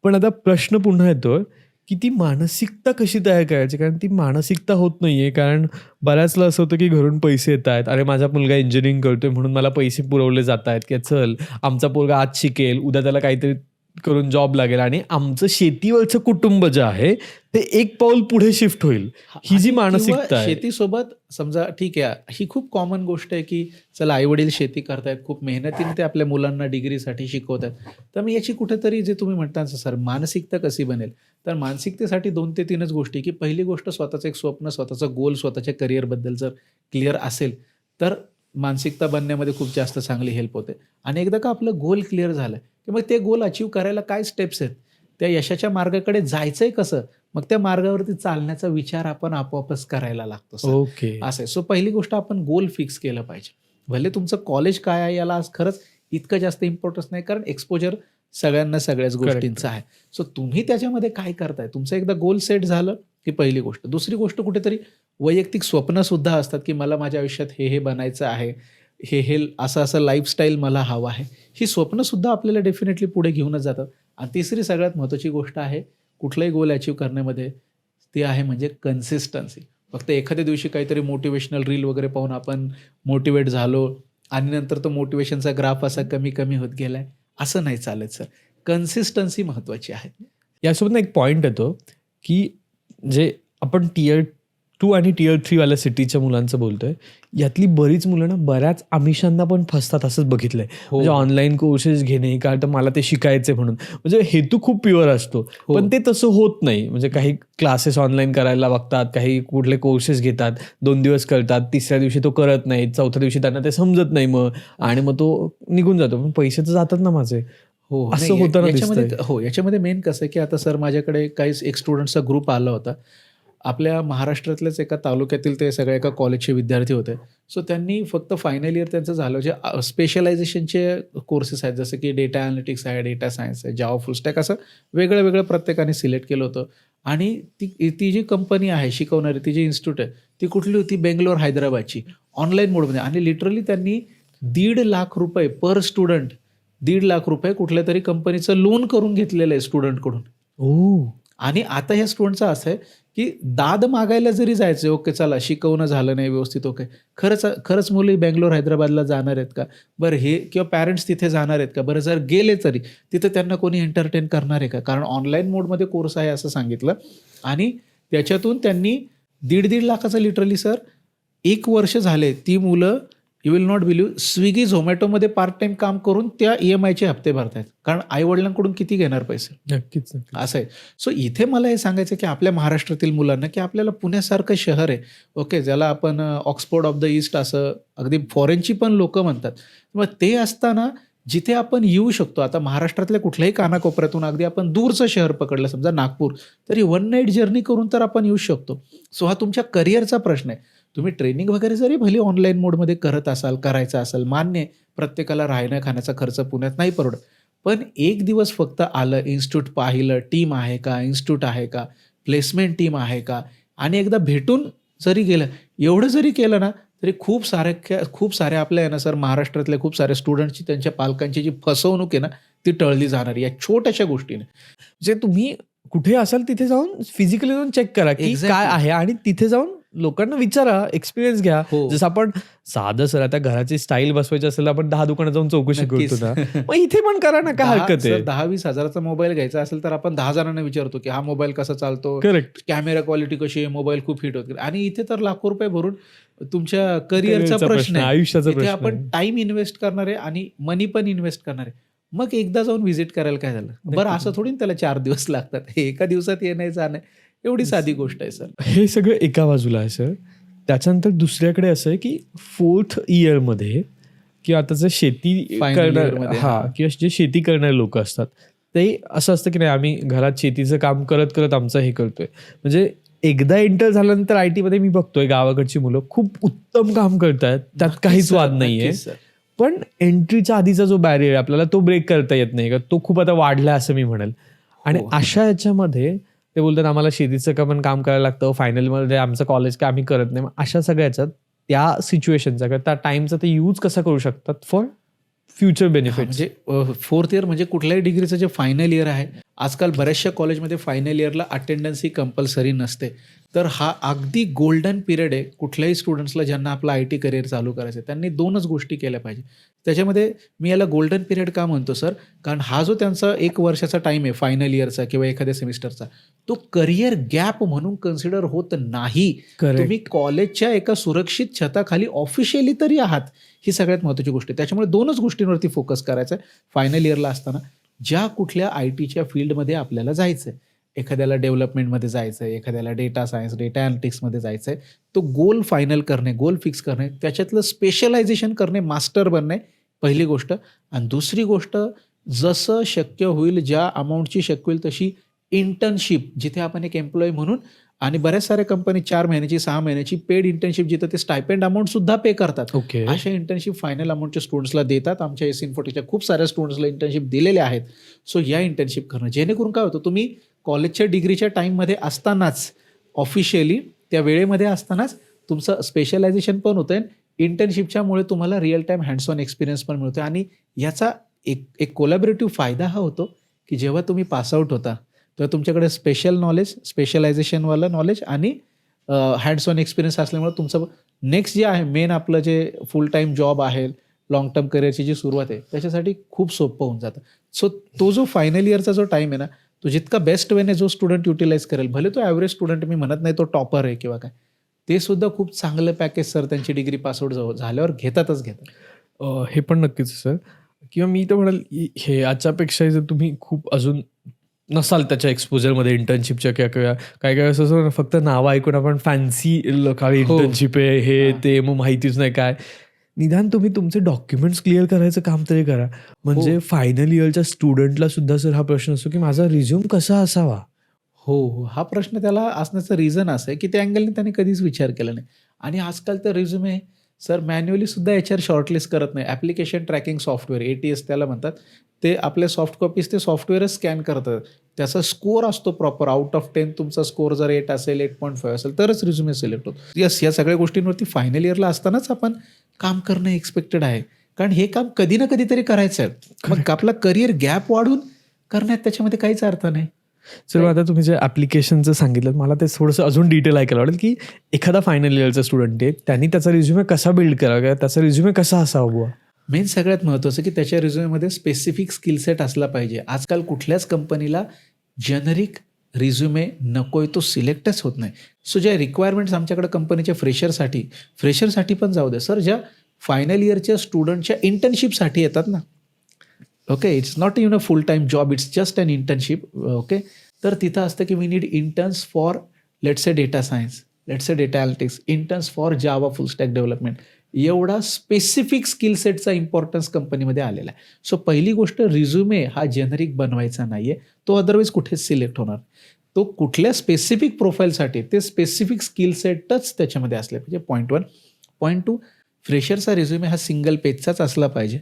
पण आता प्रश्न पुन्हा येतो की ती मानसिकता कशी तयार करायची, कारण ती मानसिकता होत नाहीये. कारण बऱ्याचला असं होतं की घरून पैसे येत आहेत, अरे माझा मुलगा इंजिनिअरिंग करतोय म्हणून मला पैसे पुरवले जात आहेत, की चल आमचा पोरगा आज शिकेल, उद्या त्याला काहीतरी करून जॉब लागेल आणि आमचं शेतीवरचं कुटुंब जे आहे ते एक पाऊल पुढे शिफ्ट होईल. ही जी
आणि
मानसिकता
किंवा
आहे.
शेतीसोबत समजा ठीक आहे, ही खूप कॉमन गोष्ट आहे की चला आई-वडील शेती करतायत, खूप मेहनतीने ते आपल्या मुलांना डिग्रीसाठी शिकवतात. तर मग याची कुठेतरी जे तुम्ही म्हणता सर मानसिकता कशी बनेल, तर मानसिकतेसाठी 2 ते 3च गोष्टी, की पहिली गोष्ट स्वतःचं एक स्वप्न, स्वतःचं गोल, स्वतःच्या करिअरबद्दल जर क्लिअर असेल तर मानसिकता बनण्यामध्ये खूप जास्त चांगली हेल्प होते. आणि एकदा का आपलं गोल क्लिअर झालं की मग ते गोल अचीव्ह करायला काय स्टेप्स आहेत, त्या यशाच्या मार्गाकडे जायचंय कसं, मग त्या मार्गावरती चालण्याचा विचार आपण आपोआपच करायला लागतो सर.
ओके.
असं आहे. सो पहिली गोष्ट आपण गोल फिक्स केलं पाहिजे. भले तुमचं कॉलेज काय आहे याला आज खरंच इतकं जास्त इम्पॉर्टन्स नाही, कारण एक्सपोजर सगळ्यांना सगळ्याच गोष्टींचं आहे. सो तुम्ही त्याच्यामध्ये काय करताय, तुमचं एकदा गोल सेट झालं ही पहिली गोष्ट. दुसरी गोष्ट कुठेतरी वैयक्तिक स्वप्नसुद्धा असतात, की मला माझ्या आयुष्यात हे बनायचं आहे, हे असं लाईफस्टाईल मला हवं आहे. ही स्वप्नसुद्धा आपल्याला डेफिनेटली पुढे घेऊनच जातात. आणि तिसरी सगळ्यात महत्त्वाची गोष्ट आहे कुठलाही गोल अचीव्ह करण्यामध्ये, ती आहे म्हणजे कन्सिस्टन्सी. फक्त एखाद्या दिवशी काहीतरी मोटिवेशनल रील वगैरे पाहून आपण मोटिवेट झालो आणि नंतर तो मोटिवेशनचा ग्राफ असा कमी कमी होत गेलाय, असं नाही चालत सर. कन्सिस्टन्सी महत्त्वाची आहे.
यासोबत ना एक पॉईंट येतो की जे आपण टियर 2 आणि टियर 3 वाल्या सिटीच्या मुलांचं बोलतोय, यातली बरीच मुलं ना बऱ्याच आमिषांना पण फसतात असंच बघितलंय. म्हणजे ऑनलाईन कोर्सेस घेणे, कारण तर मला ते शिकायचे म्हणून, म्हणजे हेतू खूप प्युअर असतो पण ते तसं होत नाही. म्हणजे काही क्लासेस ऑनलाईन करायला बघतात, काही कुठले कोर्सेस घेतात, 2 दिवस करतात, तिसऱ्या दिवशी तो करत नाही, चौथ्या दिवशी त्यांना ते समजत नाही मग, आणि मग तो निघून जातो. पण पैसे तर जातात ना माझे.
हो,
असं
नाही,
होताना
याच्यामध्ये
दिसतंय.
हो, याच्यामध्ये मेन कसं आहे, की आता सर माझ्याकडे एक स्टुडंट्सचा ग्रुप आला होता. आपल्या महाराष्ट्रातल्याच एका तालुक्यातील ते सगळ्या एका कॉलेजचे विद्यार्थी होते. सो त्यांनी फक्त फायनल इयर त्यांचं झालं, जे स्पेशलायझेशनचे कोर्सेस आहेत, जसं की डेटा ॲनालिटिक्स आहे, डेटा सायन्स आहे, जावा फुल स्टॅक, असं वेगळं प्रत्येकाने सिलेक्ट केलं होतं. आणि ती जी कंपनी आहे शिकवणारी, ती जी इन्स्टिट्यूट आहे, ती कुठली होती, बेंगलोर हैदराबादची, ऑनलाईन मोडमध्ये. आणि लिटरली त्यांनी ₹1.5 लाख पर स्टुडंट, ₹1.5 लाख कुठल्या तरी कंपनीचं लोन करून घेतलेलं आहे स्टुडंटकडून.
ओ.
आणि आता ह्या स्टुडंटचं असं आहे की दाद मागायला जरी जायचं, ओके चला शिकवणं झालं नाही व्यवस्थित, ओके खरंच मुली बेंगलोर हैदराबादला जाणार आहेत का बरं, हे किंवा पॅरेंट्स तिथे जाणार आहेत का बरं, जर गेले तरी तिथं त्यांना कोणी एंटरटेन करणार आहे का, कारण ऑनलाईन मोडमध्ये कोर्स आहे असं सांगितलं. आणि त्याच्यातून त्यांनी 1.5 लाखाचं लिटरली सर 1 वर्ष झाले ती मुलं, you will not believe, Swiggy झोमॅटोमध्ये पार्ट टाईम काम करून त्या EMIचे हप्ते भरतायत, कारण आईवडिलांकडून किती घेणार पैसे.
नक्कीच.
असं आहे. सो इथे मला हे सांगायचं की आपल्या महाराष्ट्रातील मुलांना, की आपल्याला पुण्यासारखं शहर आहे, ओके, ज्याला आपण ऑक्सफोर्ड ऑफ द ईस्ट असं अगदी फॉरेनची पण लोकं म्हणतात. मग ते असताना जिथे आपण येऊ शकतो, आता महाराष्ट्रातल्या कुठल्याही कानाकोपऱ्यातून, अगदी आपण दूरचं शहर पकडलं समजा नागपूर, तरी 1 नाईट जर्नी करून तर आपण येऊ शकतो. सो हा तुमच्या करिअरचा प्रश्न आहे. तुम्ही ट्रेनिंग वगैरे जरी भली ऑनलाईन मोडमध्ये करायचं असाल, मान्य आहे, प्रत्येकाला राहण्या खाण्याचा खर्च पुण्यात नाही परवडत. पण एक दिवस फक्त आलं, इन्स्टिट्यूट पाहिलं, टीम आहे का, इन्स्टिट्यूट आहे का, प्लेसमेंट टीम आहे का, आणि एकदा भेटून जरी गेलं, एवढं जरी केलं ना, तरी खूप साऱ्या आपल्या आहे ना सर, महाराष्ट्रातल्या खूप साऱ्या स्टुडंट्सची, त्यांच्या पालकांची जी फसवणूक आहे ना, ती टळली जाणार या छोट्याशा गोष्टीने.
जे तुम्ही कुठे असाल तिथे जाऊन फिजिकली जाऊन चेक करा की
Exactly.
काय आहे, आणि तिथे जाऊन लोकांना विचारा, एक्सपिरियन्स घ्या.
हो.
जसं आपण साधं सर आता घराची स्टाईल बसवायची असेल आपण 10 दुकानात जाऊन चौकशी
नक्कीच.
करतो ना. मग इथे पण करा ना, काय हरकत आहे.
10-20 हजाराचा मोबाईल घ्यायचा असेल तर आपण 10 जणांना विचारतो की हा मोबाईल कसा चालतो,
करेक्ट.
कॅमेरा क्वालिटी कशी आहे, मोबाईल खूप हिट होत, आणि इथे तर लाखो रुपये भरून तुमच्या करिअरचा
करिअरचा
प्रश्न
प्रश्न आहे,
आहे.
आयुष्याचा
इथे
प्रश्न
आपण
आहे.
टाइम इन्व्हेस्ट करणार आहे आणि मनी पण इन्व्हेस्ट करणार आहे. मग एकदा जाऊन व्हिजिट करायला काय झालं? बरं, असं थोडी ना त्याला 4 दिवस लागतात. हे एका दिवसात येणं जाणं एवढी साधी गोष्ट आहे सर.
हे सगळं एका बाजूला आहे सर. त्याच्यानंतर दुसऱ्याकडे असं आहे की 4th इयरमध्ये किंवा आता जे शेती
Final
करणार
yearमध्ये,
किंवा जे शेती करणारे लोक असतात ते असं असतं की नाही आम्ही घरात शेतीचं काम करत करत आमचं हे करतोय. म्हणजे एकदा एंटर झाल्यानंतर IT मध्ये मी बघतोय गावाकडची मुलं खूप उत्तम काम करतायत, त्यात काहीच वाद नाहीये.
नक्कीच सर.
पण एंट्रीच्या आधीचा जो बॅरियर आपल्याला तो ब्रेक करता येत नाही का, तो खूप आता वाढला असं मी म्हणेल. आणि
हो.
अशा याच्यामध्ये ते बोलतात आम्हाला शेतीचं का पण काम करायला लागतं, फायनलमध्ये आमचं कॉलेज काय आम्ही करत नाही. मग अशा सगळ्याच्यात त्या सिच्युएशनचा किंवा त्या टाइमचा ते यूज कसा करू शकतात फॉर फ्युचर बेनिफिट.
म्हणजे 4th इयर म्हणजे कुठल्याही डिग्रीचं जे फायनल इयर आहे, आजकाल बऱ्याचशा कॉलेजमध्ये फायनल इयरला अटेंडन्स ही कंपल्सरी नसते. तर हा अगदी गोल्डन पिरियड आहे कुठल्याही स्टुडंट्सला ज्यांना आपलं IT करिअर चालू करायचं आहे. त्यांनी 2च गोष्टी केल्या पाहिजे. त्याच्यामध्ये मी याला गोल्डन पिरियड का म्हणतो सर, कारण हा जो त्यांचा 1 वर्षाचा टाईम आहे फायनल इयरचा किंवा एखाद्या सेमिस्टरचा, तो करिअर गॅप म्हणून कन्सिडर होत नाही.
Correct.
तुम्ही कॉलेजच्या एका सुरक्षित छताखाली ऑफिशियली तरी आहात, ही सगळ्यात महत्त्वाची गोष्ट आहे. त्याच्यामुळे 2च गोष्टींवरती फोकस करायचा आहे फायनल इयरला असताना. ज्या कुठल्या ITच्या फील्डमध्ये आपल्याला जायचं आहे, एखाद्याला डेव्हलपमेंटमध्ये जायचं आहे, एखाद्याला डेटा सायन्स, डेटा ॲनालिटिक्समध्ये जायचं आहे, तो गोल फायनल करणे, गोल फिक्स करणे, त्याच्यातलं स्पेशलायझेशन करणे, मास्टर बनणे पहिली गोष्ट. आणि दुसरी गोष्ट, जसं शक्य होईल, ज्या अमाऊंटची शक्य होईल तशी इंटर्नशिप, जिथे आपण एक एम्प्लॉई म्हणून, आणि बऱ्याच साऱ्या कंपनी 4 महिन्याची 6 महिन्याची पेड इंटर्नशिप जिथं ते स्टायपेंड अमाऊंट सुद्धा पे करतात.
ओके.
अशा इंटर्नशिप फायनल अमाऊंटच्या स्टुडंट्सला देतात. आमच्या S-Infotechच्या खूप साऱ्या स्टुडंट्सला इंटर्नशिप दिलेल्या आहेत. सो या इंटर्नशिप करणं, जेणेकरून काय होतं, तुम्ही कॉलेजच्या डिग्रीच्या टाईममध्ये असतानाच, ऑफिशियली त्या वेळेमध्ये असतानाच तुमचं स्पेशलायझेशन पण होतं आहे. इंटर्नशिपच्यामुळे तुम्हाला real time hands on experience पण मिळतो. आणि याचा एक कोलॅबोरेटिव्ह फायदा हा होतो की जेव्हा तुम्ही पासआउट होता तेव्हा तुमच्याकडे स्पेशल नॉलेज, स्पेशलायझेशनवालं नॉलेज आणि हँड्स ऑन एक्सपिरियन्स असल्यामुळे तुमचं नेक्स्ट जे आहे, मेन आपलं जे फुल टाईम जॉब आहे, लाँग टर्म करिअरची जी सुरुवात आहे, त्याच्यासाठी खूप सोपं होऊन जातं. सो तो जो फायनल इयरचा जो टाईम आहे ना, तो जितका बेस्ट वेने जो स्टुडंट युटिलाइज करेल, भले तो ॲव्हरेज स्टुडंट, मी म्हणत नाही तो टॉपर आहे किंवा काय, ते सुद्धा खूप चांगलं पॅकेज सर त्यांची डिग्री पासआउट झाल्यावर घेतातच घेतात.
हे पण नक्कीच सर. किंवा मी तर म्हणाल हे याच्यापेक्षा जर तुम्ही खूप अजून नसाल त्याच्या एक्सपोजरमध्ये इंटर्नशिपच्या किंवा काय काय असं फक्त नावं ऐकून आपण फॅन्सी काही
हो.
इंटर्नशिप आहे हे ते मग माहितीच नाही काय, निदान तुम्ही तुमचे डॉक्युमेंट्स क्लिअर करायचं काम तरी करा. म्हणजे फायनल इयरच्या स्टुडंटला सुद्धा सर हा प्रश्न असतो की माझा रिझ्यूम कसा असावा.
हो, हा प्रश्न त्याला असण्याचं रिझन असं आहे की त्या अँगलने त्याने कधीच विचार केला नाही. आणि आजकाल तर रिझ्युमे सर मॅन्युअली सुद्धा याच्यावर शॉर्टलिस्ट करत नाही. ॲप्लिकेशन ट्रॅकिंग सॉफ्टवेअर, ATS त्याला म्हणतात, ते आपल्या सॉफ्ट कॉपीज ते सॉफ्टवेअरच स्कॅन करतात. त्याचा स्कोअर असतो प्रॉपर, आउट ऑफ 10 तुमचा स्कोअर जर 8 असेल, 8.5 असेल तरच रिझ्युमे सिलेक्ट होतो. यस, या सगळ्या गोष्टींवरती फायनल इयरला असतानाच आपण काम करणं एक्सपेक्टेड आहे. कारण हे काम कधी ना कधीतरी करायचं आहे. मग आपला करिअर गॅप वाढून करण्यात त्याच्यामध्ये काहीच अर्थ नाही.
सर आता तुम्ही जे ॲप्लिकेशनचं सांगितलं, मला ते थोडंसं अजून डिटेल ऐकायला आवडेल की एखादा फायनल इयरचा स्टुडंट आहे, त्यांनी त्याचा रिझ्युमे कसा बिल्ड करावा किंवा त्याचा रिझ्युमे कसा असावा बुवा.
मेन सगळ्यात महत्त्वाचं की त्याच्या रिझ्युमेमध्ये स्पेसिफिक स्किल सेट असला पाहिजे. आजकाल कुठल्याच कंपनीला जेनरिक रिझ्युमे नकोय तो सिलेक्टच होत नाही. सो ज्या रिक्वायरमेंट्स आमच्याकडे कंपनीच्या फ्रेशरसाठी पण जाऊ द्या सर, ज्या फायनल इयरच्या स्टुडंटच्या इंटर्नशिपसाठी येतात ना, okay, it's not even a full time job, it's just an internship. Okay, तर तिथं असतं की we need interns for let's say data science, let's say data analytics, interns for Java full stack development. एवढा specific skill सेटचा importance कंपनीमध्ये आलेला आहे. So पहिली गोष्ट, रिझ्युमे हा जेनरिक बनवायचा नाही आहे, तो अदरवाईज कुठेच सिलेक्ट होणार. तो कुठल्या स्पेसिफिक प्रोफाईलसाठी ते स्पेसिफिक स्किल सेटच त्याच्यामध्ये असले पाहिजे. पॉईंट 1. पॉईंट 2, फ्रेशरचा रिझ्युमे हा सिंगल पेजचाच असला पाहिजे.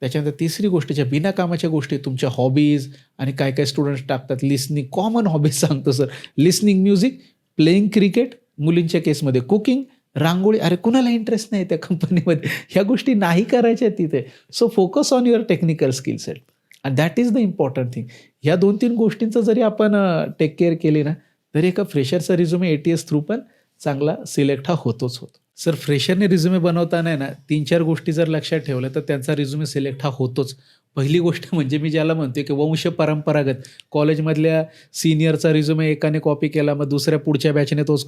त्याच्यानंतर तिसरी गोष्ट, ज्या बिनाकामाच्या गोष्टी, तुमच्या हॉबीज आणि काय काय स्टुडंट्स टाकतात, लिसनिंग, कॉमन हॉबीज सांगतो sir, listening music, playing cricket, मुलींच्या केसमध्ये कुकिंग, रांगोळी. अरे कुणाला इंटरेस्ट नाही त्या कंपनीमध्ये, ह्या गोष्टी नाही करायच्या तिथे. So focus on your technical skill set and that is the important thing. ह्या 2-3 गोष्टींचं जरी आपण टेक केअर केली ना, तरी एका फ्रेशरचा रिझ्युमे ATS थ्रू पण चांगला सिलेक्ट हा होतोच होतो. सर फ्रेशरने रिझ्युमे बनवताना आहे ना 3-4 गोष्टी जर लक्षात ठेवल्या तर त्यांचा रिझ्युमे सिलेक्ट हा होतोच. पहिली गोष्ट म्हणजे मी ज्याला म्हणतोय की वंश परंपरागत कॉलेजमधल्या सीनियरचा रिझ्युमे एकाने कॉपी केला, मग दुसऱ्या पुढच्या बॅचने तोच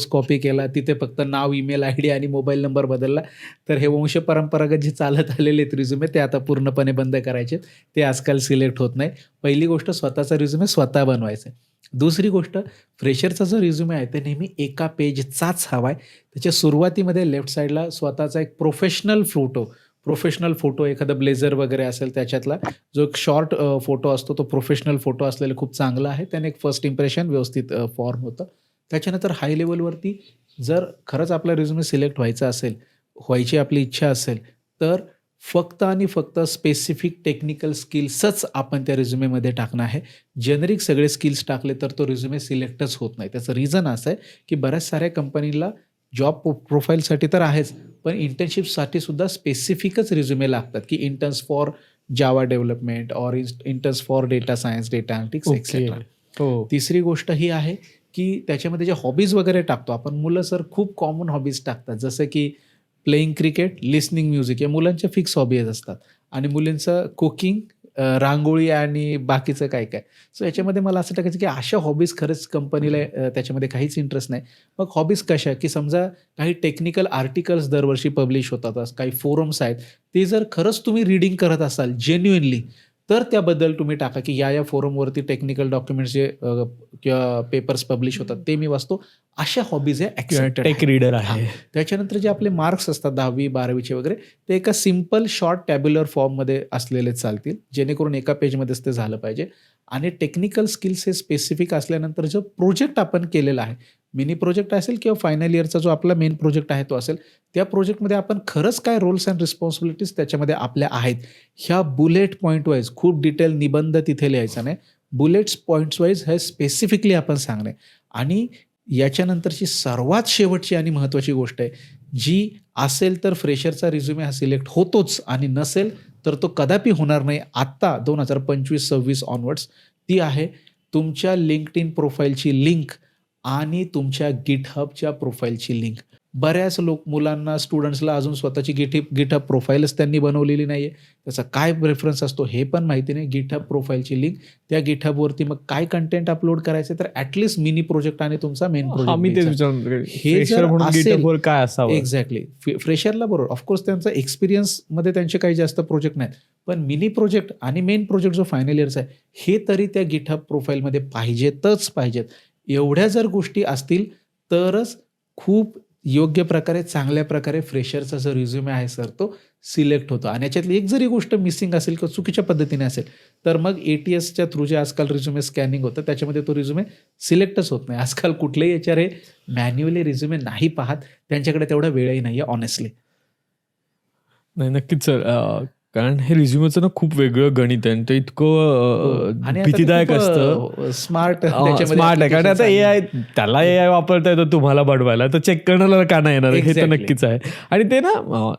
कॉपी केला. तिथे फक्त नाव, ईमेल आयडी आणि मोबाईल नंबर बदलला. तर हे वंश परंपरागत जे चालत आलेले आहेत रिझ्युमे ते आता पूर्णपणे बंद करायचे. ते आजकाल सिलेक्ट होत नाही. पहिली गोष्ट स्वतःचा रिझ्युमे स्वतः बनवायचा आहे. दुसरी गोष्ट फ्रेशरचा जो रिझ्युमे आहे ते नेहमी एका पेजचाच हवा आहे. त्याच्या सुरुवातीमध्ये लेफ्ट साईडला स्वतःचा एक प्रोफेशनल फोटो एखादा ब्लेझर वगैरे असेल त्याच्यातला जो एक शॉर्ट फोटो असतो तो प्रोफेशनल फोटो असलेला खूप चांगला आहे. त्याने एक फर्स्ट इम्प्रेशन व्यवस्थित फॉर्म होतं. त्याच्यानंतर हाय लेवलवरती जर खरंच आपला रिझ्युमे सिलेक्ट व्हायची आपली इच्छा असेल तर फक्त आणि फक्त स्पेसिफिक टेक्निकल स्किल्सच आपण त्या रिझ्युमेमध्ये टाकणं आहे. जेनेरिक सगळे स्किल्स टाकले तर तो रिझ्युमे सिलेक्टच होत नाही. त्याचं रिझन असं आहे की बऱ्याच साऱ्या कंपनीला जॉब प्रोफाईलसाठी तर आहेच, पण इंटर्नशिपसाठी सुद्धा स्पेसिफिकच रिझ्युमे लागतात की interns for Java development or interns for data science, data analytics etcetera.
हो.
तिसरी गोष्ट ही आहे की त्याच्यामध्ये जे हॉबीज वगैरे टाकतो आपण, मुलं सर खूप कॉमन हॉबीज टाकतात जसं की प्लेइंग क्रिकेट, लिसनिंग म्युझिक या मुलांच्या फिक्स हॉबीज असतात आणि मुलींचं कुकिंग, रांगोळी आणि बाकीचं काय. सो याच्यामध्ये मला असं टाकायचं की अशा हॉबीज खरंच कंपनीला त्याच्यामध्ये काहीच इंटरेस्ट नाही. मग हॉबीज कशा की समजा काही टेक्निकल आर्टिकल्स दरवर्षी पब्लिश होतात, काही फोरम्स आहेत, ते जर खरंच तुम्ही रीडिंग करत असाल जेन्युइनली तर त्याबद्दल तुम्ही टाका की या फोरमवरती टेक्निकल डॉक्युमेंट्स जे किंवा पेपर्स पब्लिश होतात ते मी वाचतो. अशा हॉबीज आहे ॲक्सेप्टेड.
टेक रीडर आहे.
त्याच्यानंतर जे आपले मार्क्स असतात 10वी 12वीचे वगैरे ते एका सिम्पल शॉर्ट टॅब्युलर फॉर्ममध्ये असलेले चालतील, जेणेकरून एका पेजमध्येच ते झालं पाहिजे. आणि टेक्निकल स्किल्स हे स्पेसिफिक असल्यानंतर जो प्रोजेक्ट आपण केलेला आहे, मिनी प्रोजेक्ट असेल किंवा फायनल इयरचा जो आपला मेन प्रोजेक्ट आहे तो असेल, त्या प्रोजेक्टमध्ये आपण खरंच काय रोल्स अँड रिस्पॉन्सिबिलिटीज त्याच्यामध्ये आपल्या आहेत, ह्या बुलेट पॉईंट वाईज खूप डिटेल निबंध तिथे लिहायचा नाही. बुलेट्स पॉईंट्स वाईज हे स्पेसिफिकली आपण सांगणे. आणि याच्यानंतरची सर्वात शेवटची आणि महत्त्वाची गोष्ट आहे, जी असेल तर फ्रेशरचा रिझ्युमे हा सिलेक्ट होतोच आणि नसेल तर तो कदापि होणार नाही आत्ता 2025-26 ऑनवर्ड्स. ती आहे तुमच्या लिंक्डइन प्रोफाईलची लिंक आणि तुमच्या गिटहबच्या प्रोफाईलची लिंक. बऱ्याच मुलांना, स्टुडंट्सला अजून स्वतःची गिटहब प्रोफाईलच त्यांनी बनवलेली नाही आहे. त्याचा काय प्रेफरन्स असतो हे पण माहिती नाही. गिटहब प्रोफाईलची लिंक, त्या गिटहबवरती मग काय कंटेंट अपलोड करायचं तर ॲटलिस्ट मिनी प्रोजेक्ट आणि तुमचा मेन प्रोजेक्ट हे जर असेल
काय असावं.
एक्झॅक्टली फ्रेशरला बरोबर ऑफकोर्स त्यांचा एक्सपिरियन्समध्ये त्यांचे काही जास्त प्रोजेक्ट नाहीत, पण मिनी प्रोजेक्ट आणि मेन प्रोजेक्ट जो फायनल इयरचा आहे हे तरी त्या गिटहब प्रोफाईलमध्ये पाहिजेत. एवढ्या जर गोष्टी असतील तरच खूप योग्य प्रकारे, चांगल्या प्रकारे फ्रेशरचा जो रिझ्युमे आहे सर तो सिलेक्ट होतो. आणि याच्यातली एक जरी गोष्ट मिसिंग असेल किंवा चुकीच्या पद्धतीने असेल तर मग ATSच्या थ्रू जे आजकाल रिझ्युमे स्कॅनिंग होतं त्याच्यामध्ये तो रिझ्युमे सिलेक्टच होत नाही. आजकाल कुठलेही HR हे मॅन्युअली रिझ्युमे नाही पाहत, त्यांच्याकडे तेवढा वेळही नाही आहे ऑनेस्टली.
नाही, नक्कीच सर. कारण हे रिझ्युमेचं ना खूप वेगळं गणित आहे. ते इतकं भीतीदायक असतं.
स्मार्ट
आहे. कारण आता AI त्याला AI वापरता येतं तुम्हाला बनवायला, तर चेक करण्याला का नाही येणार हे तर नक्कीच आहे. आणि ते ना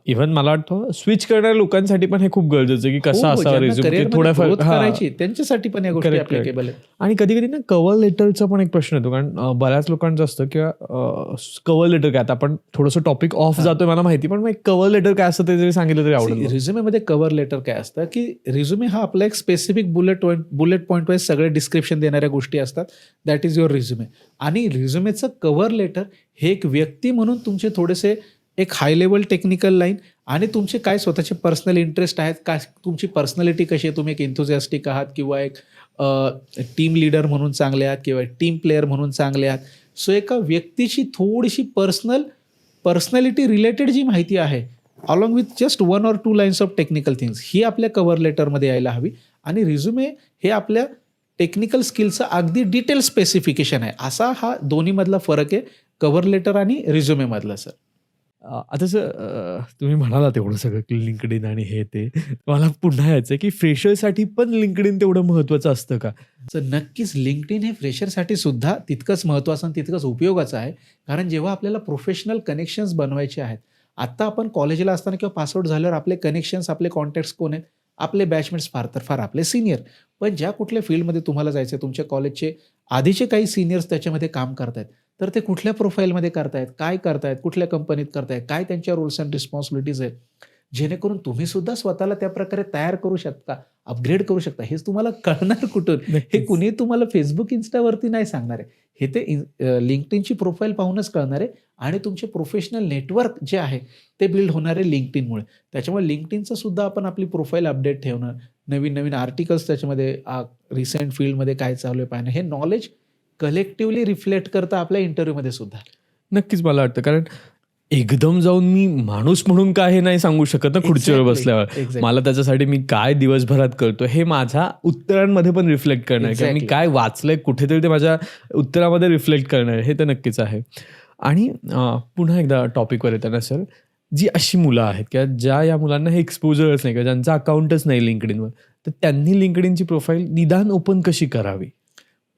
इव्हन मला वाटतं स्विच करणाऱ्या लोकांसाठी पण हे खूप गरजेचं आहे की कसा असा रिझ्युमे थोडाफार
करायची त्यांच्यासाठी पण या गोष्टी ॲप्लिकेबल आहेत.
आणि कधी कधी ना कव्हर लेटरचा पण एक प्रश्न येतो. कारण बऱ्याच लोकांचं असतं किंवा कव्हर लेटर काय, आता आपण थोडंसं टॉपिक ऑफ जातोय मला माहिती, पण मग कव्हर लेटर काय असतं ते जरी सांगितलं तरी आवडेल.
रिझ्युमेमध्ये कव्हर लेटर काय असतं की रिझ्युमे हा आपला एक स्पेसिफिक बुलेट पॉईंट वाईज सगळे डिस्क्रिप्शन देणाऱ्या गोष्टी असतात. That is your resume. आणि रिझ्युमेचं कव्हर लेटर हे एक व्यक्ती म्हणून तुमचे थोडेसे एक हाय लेवल टेक्निकल लाईन आणि तुमचे काय स्वतःचे पर्सनल इंटरेस्ट आहेत, काय तुमची पर्सनॅलिटी कशी आहे, तुम्ही एक एन्थुझियास्टिक आहात किंवा एक टीम लीडर म्हणून चांगले आहात किंवा टीम प्लेअर म्हणून चांगले आहात. सो एका व्यक्तीची थोडीशी पर्सनॅलिटी रिलेटेड जी माहिती आहे along with just 1 or 2 lines of technical things ही आपल्या कव्हर लेटरमध्ये यायला हवी. आणि रिझ्युमे हे आपल्या टेक्निकल स्किलचं अगदी डिटेल स्पेसिफिकेशन आहे. असा हा दोन्हीमधला फरक आहे कव्हर लेटर आणि रिझ्युमेमधला सर.
आता सर तुम्ही म्हणाला तेवढं सगळं की लिंक्डइन आणि हे ते, मला पुन्हा यायचं आहे की फ्रेशरसाठी पण लिंक्डइन तेवढं महत्त्वाचं असतं का?
तर नक्कीच लिंक्डइन हे फ्रेशरसाठी सुद्धा तितकंच महत्त्वाचं आणि तितकंच उपयोगाचं आहे. कारण जेव्हा आपल्याला प्रोफेशनल कनेक्शन्स बनवायचे आहेत, आत्ता आपण कॉलेजला असताना किंवा पासआउट झाल्यावर आपले कनेक्शन्स, आपले कॉन्टॅक्ट्स कोण आहेत? आपले बॅचमेट्स, फार तर फार आपले सिनियर. पण ज्या कुठल्या फील्डमध्ये तुम्हाला जायचं आहे, तुमच्या कॉलेजचे आधीचे काही सिनियर्स त्याच्यामध्ये काम करत आहेत, तर ते कुठल्या प्रोफाईलमध्ये करतायत, काय करतायत, कुठल्या कंपनीत करतायत, काय त्यांच्या रोल्स अँड रिस्पॉन्सिबिलिटीज आहेत, जेणेकरून तुम्ही सुद्धा स्वतःला त्या प्रकारे तयार करू शकता, अपग्रेड करू शकता. हेच तुम्हाला कळणार कुठून? हे
नक्कीच.
कुणी तुम्हाला Facebook, Instaवरती नाही सांगणार आहे. हे ते LinkedInची प्रोफाईल पाहूनच कळणार आहे आणि तुमचे प्रोफेशनल नेटवर्क जे आहे ते बिल्ड होणार आहे LinkedInमुळे. त्याच्यामुळे LinkedInचं सुद्धा आपण आपली प्रोफाईल अपडेट ठेवणं, नवीन-नवीन आर्टिकल्स त्याच्यामध्ये रिसेंट फील्डमध्ये काय चालू आहे पाहणं, हे नॉलेज कलेक्टिव्हली रिफ्लेक्ट करतं आपल्या इंटरव्ह्यूमध्ये सुद्धा.
नक्कीच मला वाटतं, कारण एकदम जाऊन मी माणूस म्हणून काय हे नाही सांगू शकत ना खुर्चीवर
Exactly,
बसल्यावर.
exactly.
मला त्याच्यासाठी मी काय दिवसभरात करतो हे माझ्या उत्तरांमध्ये पण रिफ्लेक्ट करणार आहे. किंवा मी
Exactly.
काय वाचलंय कुठेतरी ते माझ्या उत्तरामध्ये रिफ्लेक्ट करणार आहे, हे तर नक्कीच आहे. आणि पुन्हा एकदा टॉपिकवर येताना सर, जी अशी मुलं आहेत किंवा ज्या या मुलांना हे एक्सपोजरच नाही किंवा ज्यांचा अकाउंटच नाही लिंक्डइनवर, तर त्यांनी लिंक्डइनची प्रोफाईल निदान ओपन कशी करावी?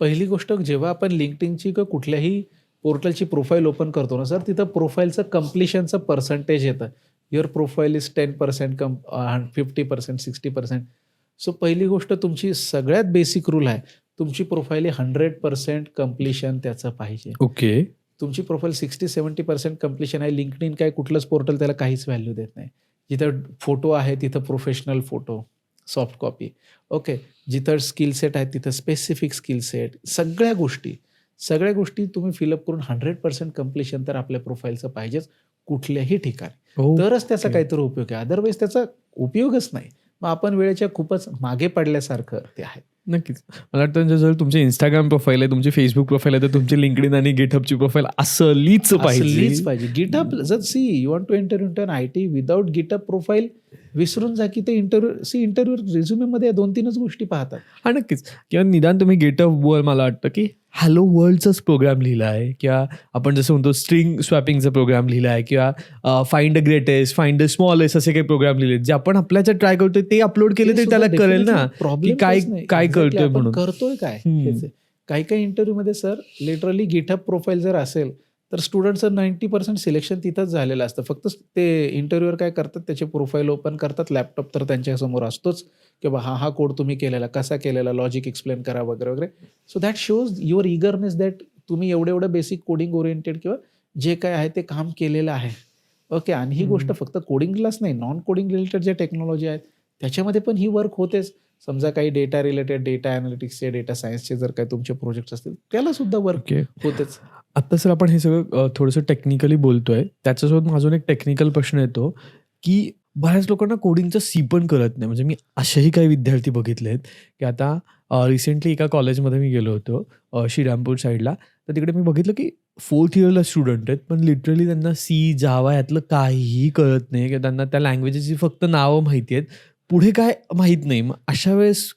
पहिली गोष्ट, जेव्हा आपण LinkedInची किंवा कुठल्याही पोर्टलची प्रोफाईल ओपन करतो ना सर, तिथं प्रोफाईलचं कम्प्लिशनचं पर्सेंटेज येतं. Your profile is 10%, 50%, 60%. सो पहिली गोष्ट, तुमची सगळ्यात बेसिक रूल आहे, तुमची प्रोफाईल 100% कम्प्लिशन त्याचं पाहिजे.
ओके.
तुमची प्रोफाईल 60-70% कम्प्लिशन आहे, LinkedIn काय कुठलंच पोर्टल त्याला काहीच व्हॅल्यू देत नाही. जिथं फोटो आहे तिथं professional photo, soft copy. Okay. जिथं स्किल सेट आहे तिथं स्पेसिफिक स्किल सेट, सगळ्या गोष्टी तुम्ही फिलअप करून 100% कम्प्लिशन तर आपल्या प्रोफाईलचं पाहिजेच कुठल्याही ठिकाणी.
हो.
तरच त्याचा
ओके.
काहीतरी उपयोग आहे. अदरवाईज त्याचा उपयोगच नाही. मग आपण वेळेच्या खूपच मागे पडल्यासारखं ते आहे.
नक्कीच. मला वाटतं जर तुमची Instagram प्रोफाईल आहे, तुमची Facebook प्रोफाईल आहे, तर तुमची LinkedIn आणि GitHubची प्रोफाईल असलीच
असलीच
पाहिजे.
पाहिजे. GitHub, जर you want to enter into an IT without GitHub profile, विसरून जा की ते इंटरव्ह्यू रिझ्युमेमध्ये 2-3च गोष्टी पाहतात.
हा नक्कीच. किंवा निदान तुम्ही GitHubवर मला वाटतं की हॅलो वर्ल्डचाच प्रोग्राम लिहिला आहे, किंवा आपण जसं म्हणतो स्ट्रिंग स्वॅपिंगचा प्रोग्राम लिहिला आहे, किंवा find the greatest, find the smallest, असे काही प्रोग्राम लिहिले जे आपण आपल्याच्या ट्राय करतोय ते अपलोड केले तरी त्याला कळेल ना की काय करतोय म्हणून.
करतोय काय. काही काही इंटरव्ह्यूमध्ये सर लिटरली GitHub प्रोफाईल जर असेल तर स्टुडंटचं 90% सिलेक्शन तिथंच झालेलं असतं. फक्त ते इंटरव्ह्यूअर काय करतात, त्याचे प्रोफाईल ओपन करतात, लॅपटॉप तर त्यांच्यासमोर असतोच, की बा हा कोड तुम्ही केलेला, कसा केलेला, लॉजिक एक्सप्लेन करा वगैरे वगैरे. So that shows your eagerness that तुम्ही एवढं बेसिक कोडिंग ओरिएंटेड किंवा जे काय आहे ते काम केलेलं आहे. ओके. आणि ही गोष्ट फक्त कोडिंगलाच नाही, नॉन कोडिंग रिलेटेड ज्या टेक्नॉलॉजी आहेत त्याच्यामध्ये पण ही वर्क होतेच. समजा काही डेटा रिलेटेड, डेटा अनालिटिक्सचे, डेटा सायन्सचे जर काही तुमचे प्रोजेक्ट्स असतील त्याला सुद्धा वर्क होतेच.
आता सर आपण हे सगळं थोडंसं टेक्निकली बोलतोय, त्याच्यासोबत माझून एक टेक्निकल प्रश्न येतो की बऱ्याच लोकांना कोडिंगचं सी पण कळत नाही. म्हणजे मी असेही काही विद्यार्थी बघितले आहेत की आता रिसेंटली एका कॉलेजमध्ये मी गेलो होतो श्रीरामपूर साईडला, तर तिकडे मी बघितलं की 4th इयरला स्टुडंट आहेत, पण लिटरली त्यांना सी, जावा यातलं काहीही कळत नाही, किंवा त्यांना त्या लँग्वेजेसची फक्त नावं माहिती आहेत, पुढे काय माहीत नाही. मग अशा वेळेस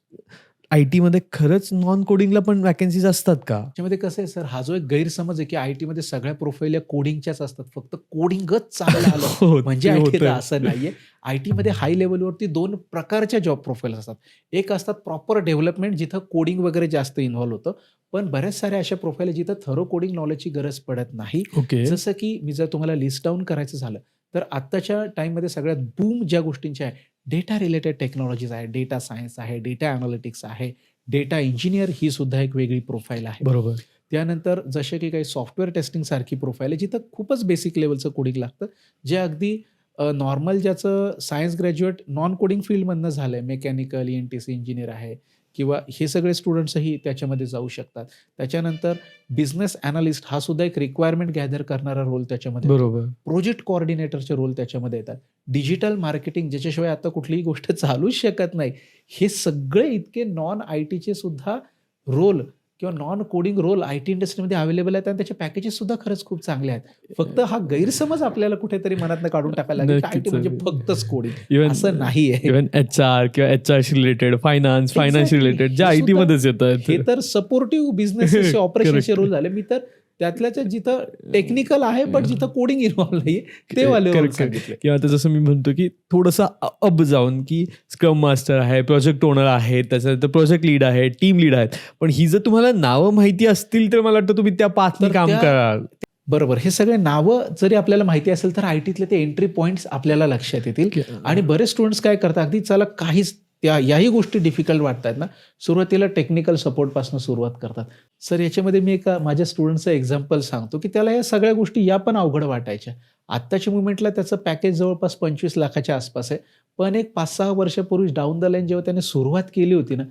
IT मध्ये खरंच नॉन कोडिंगला पण वॅकन्सीज असतात का?
त्याच्यामध्ये कसं आहे सर, हा जो एक गैरसमज आहे की IT मध्ये सगळ्या प्रोफाईल या कोडिंगच्याच असतात, फक्त कोडिंगच चांगलं आलं म्हणजे
ते
IT
होतंय.
असं नाहीये. IT मध्ये हाय लेवलवरती 2 प्रकारच्या जॉब प्रोफाईल असतात. एक असतात प्रॉपर डेव्हलपमेंट, जिथं कोडिंग वगैरे जास्त इन्व्हॉल्व होतं, पण बऱ्याच साऱ्या अशा प्रोफाईल आहे जिथं थरो कोडिंग नॉलेजची गरज पडत नाही.
ओके.
जसं की मी जर तुम्हाला लिस्ट डाऊन करायचं झालं तर आत्ताच्या टाईममध्ये सगळ्यात बूम ज्या गोष्टींच्या आहे, डेटा रिलेटेड टेक्नॉलॉजीज आहे, डेटा सायन्स आहे, डेटा अनालिटिक्स आहे, डेटा इंजिनियर ही सुद्धा एक वेगळी प्रोफाईल आहे.
बरोबर.
त्यानंतर जसे की काही सॉफ्टवेअर टेस्टिंग सारखी प्रोफाईल आहे जिथं खूपच बेसिक लेवलचं कोडिंग लागतं, जे अगदी नॉर्मल ज्याचं सायन्स ग्रॅज्युएट नॉन कोडिंग फील्डमधनं झालं आहे, मेकॅनिकल, ENTC इंजिनियर आहे, किंवा हे सगळे स्टुडंट्सही त्याच्यामध्ये जाऊ शकतात. त्याच्यानंतर बिझनेस ॲनालिस्ट हा सुद्धा एक रिक्वायरमेंट गॅदर करणारा रोल त्याच्यामध्ये येतो.
बरोबर.
प्रोजेक्ट कोऑर्डिनेटरचे रोल त्याच्यामध्ये येतात. डिजिटल मार्केटिंग, ज्याच्याशिवाय आता कुठलीही गोष्ट चालूच शकत नाही. हे सगळे इतके नॉन ITचे सुद्धा रोल किंवा नॉन कोडिंग रोल IT इंडस्ट्रीमध्ये अवेलेबल आहेत आणि त्याचे पॅकेजेस सुद्धा खरंच खूप चांगले आहेत. फक्त हा गैरसमज आपल्याला कुठेतरी मनातनं काढून टाकायला लागेल की IT म्हणजे फक्तच कोडिंग, असं नाही आहे.
इव्हन HR किंवा HR रिलेटेड, फायनान्स रिलेटेड ज्या IT मध्येच येतात.
हे तर सपोर्टिव्ह बिझनेसचे ऑपरेशनचे रोल झाले. मी तर त्यातल्याच्या जिथं टेक्निकल आहे पण जिथं कोडिंग इन्व्हॉल्व नाही ते वाले रोल सांगितले.
किंवा आता जसं मी म्हणतो की थोडंसं अप जाऊन की स्क्रम मास्टर आहे, प्रोजेक्ट ओनर आहे, त्याच्यानंतर प्रोजेक्ट लीड आहे, टीम लीड आहेत, पण ही जर तुम्हाला नावं माहिती असतील तर मला वाटतं तुम्ही त्या पाथने
तर
काम कराल.
बरोबर. हे सगळे नावं जरी आपल्याला माहिती असेल तर ITतले ते एंट्री पॉईंट्स आपल्याला लक्षात येतील. आणि बरेच स्टुडंट्स काय करतात, अगदी चला काहीच याही गोष्टी डिफिकल्ट वाटतात ना, सुरुवातीला टेक्निकल सपोर्टपासून सुरुवात करतात. सर याच्यामध्ये मी एका माझ्या स्टुडंटचं एक्झाम्पल सांगतो, की त्याला या सगळ्या गोष्टी या पण अवघड वाटायच्या. आत्ताच्या मुमेंटला त्याचं पॅकेज जवळपास 25 लाखाच्या आसपास आहे. पण एक 5-6 वर्षापूर्वी डाऊन द लाईन जेव्हा त्याने सुरुवात केली होती ना,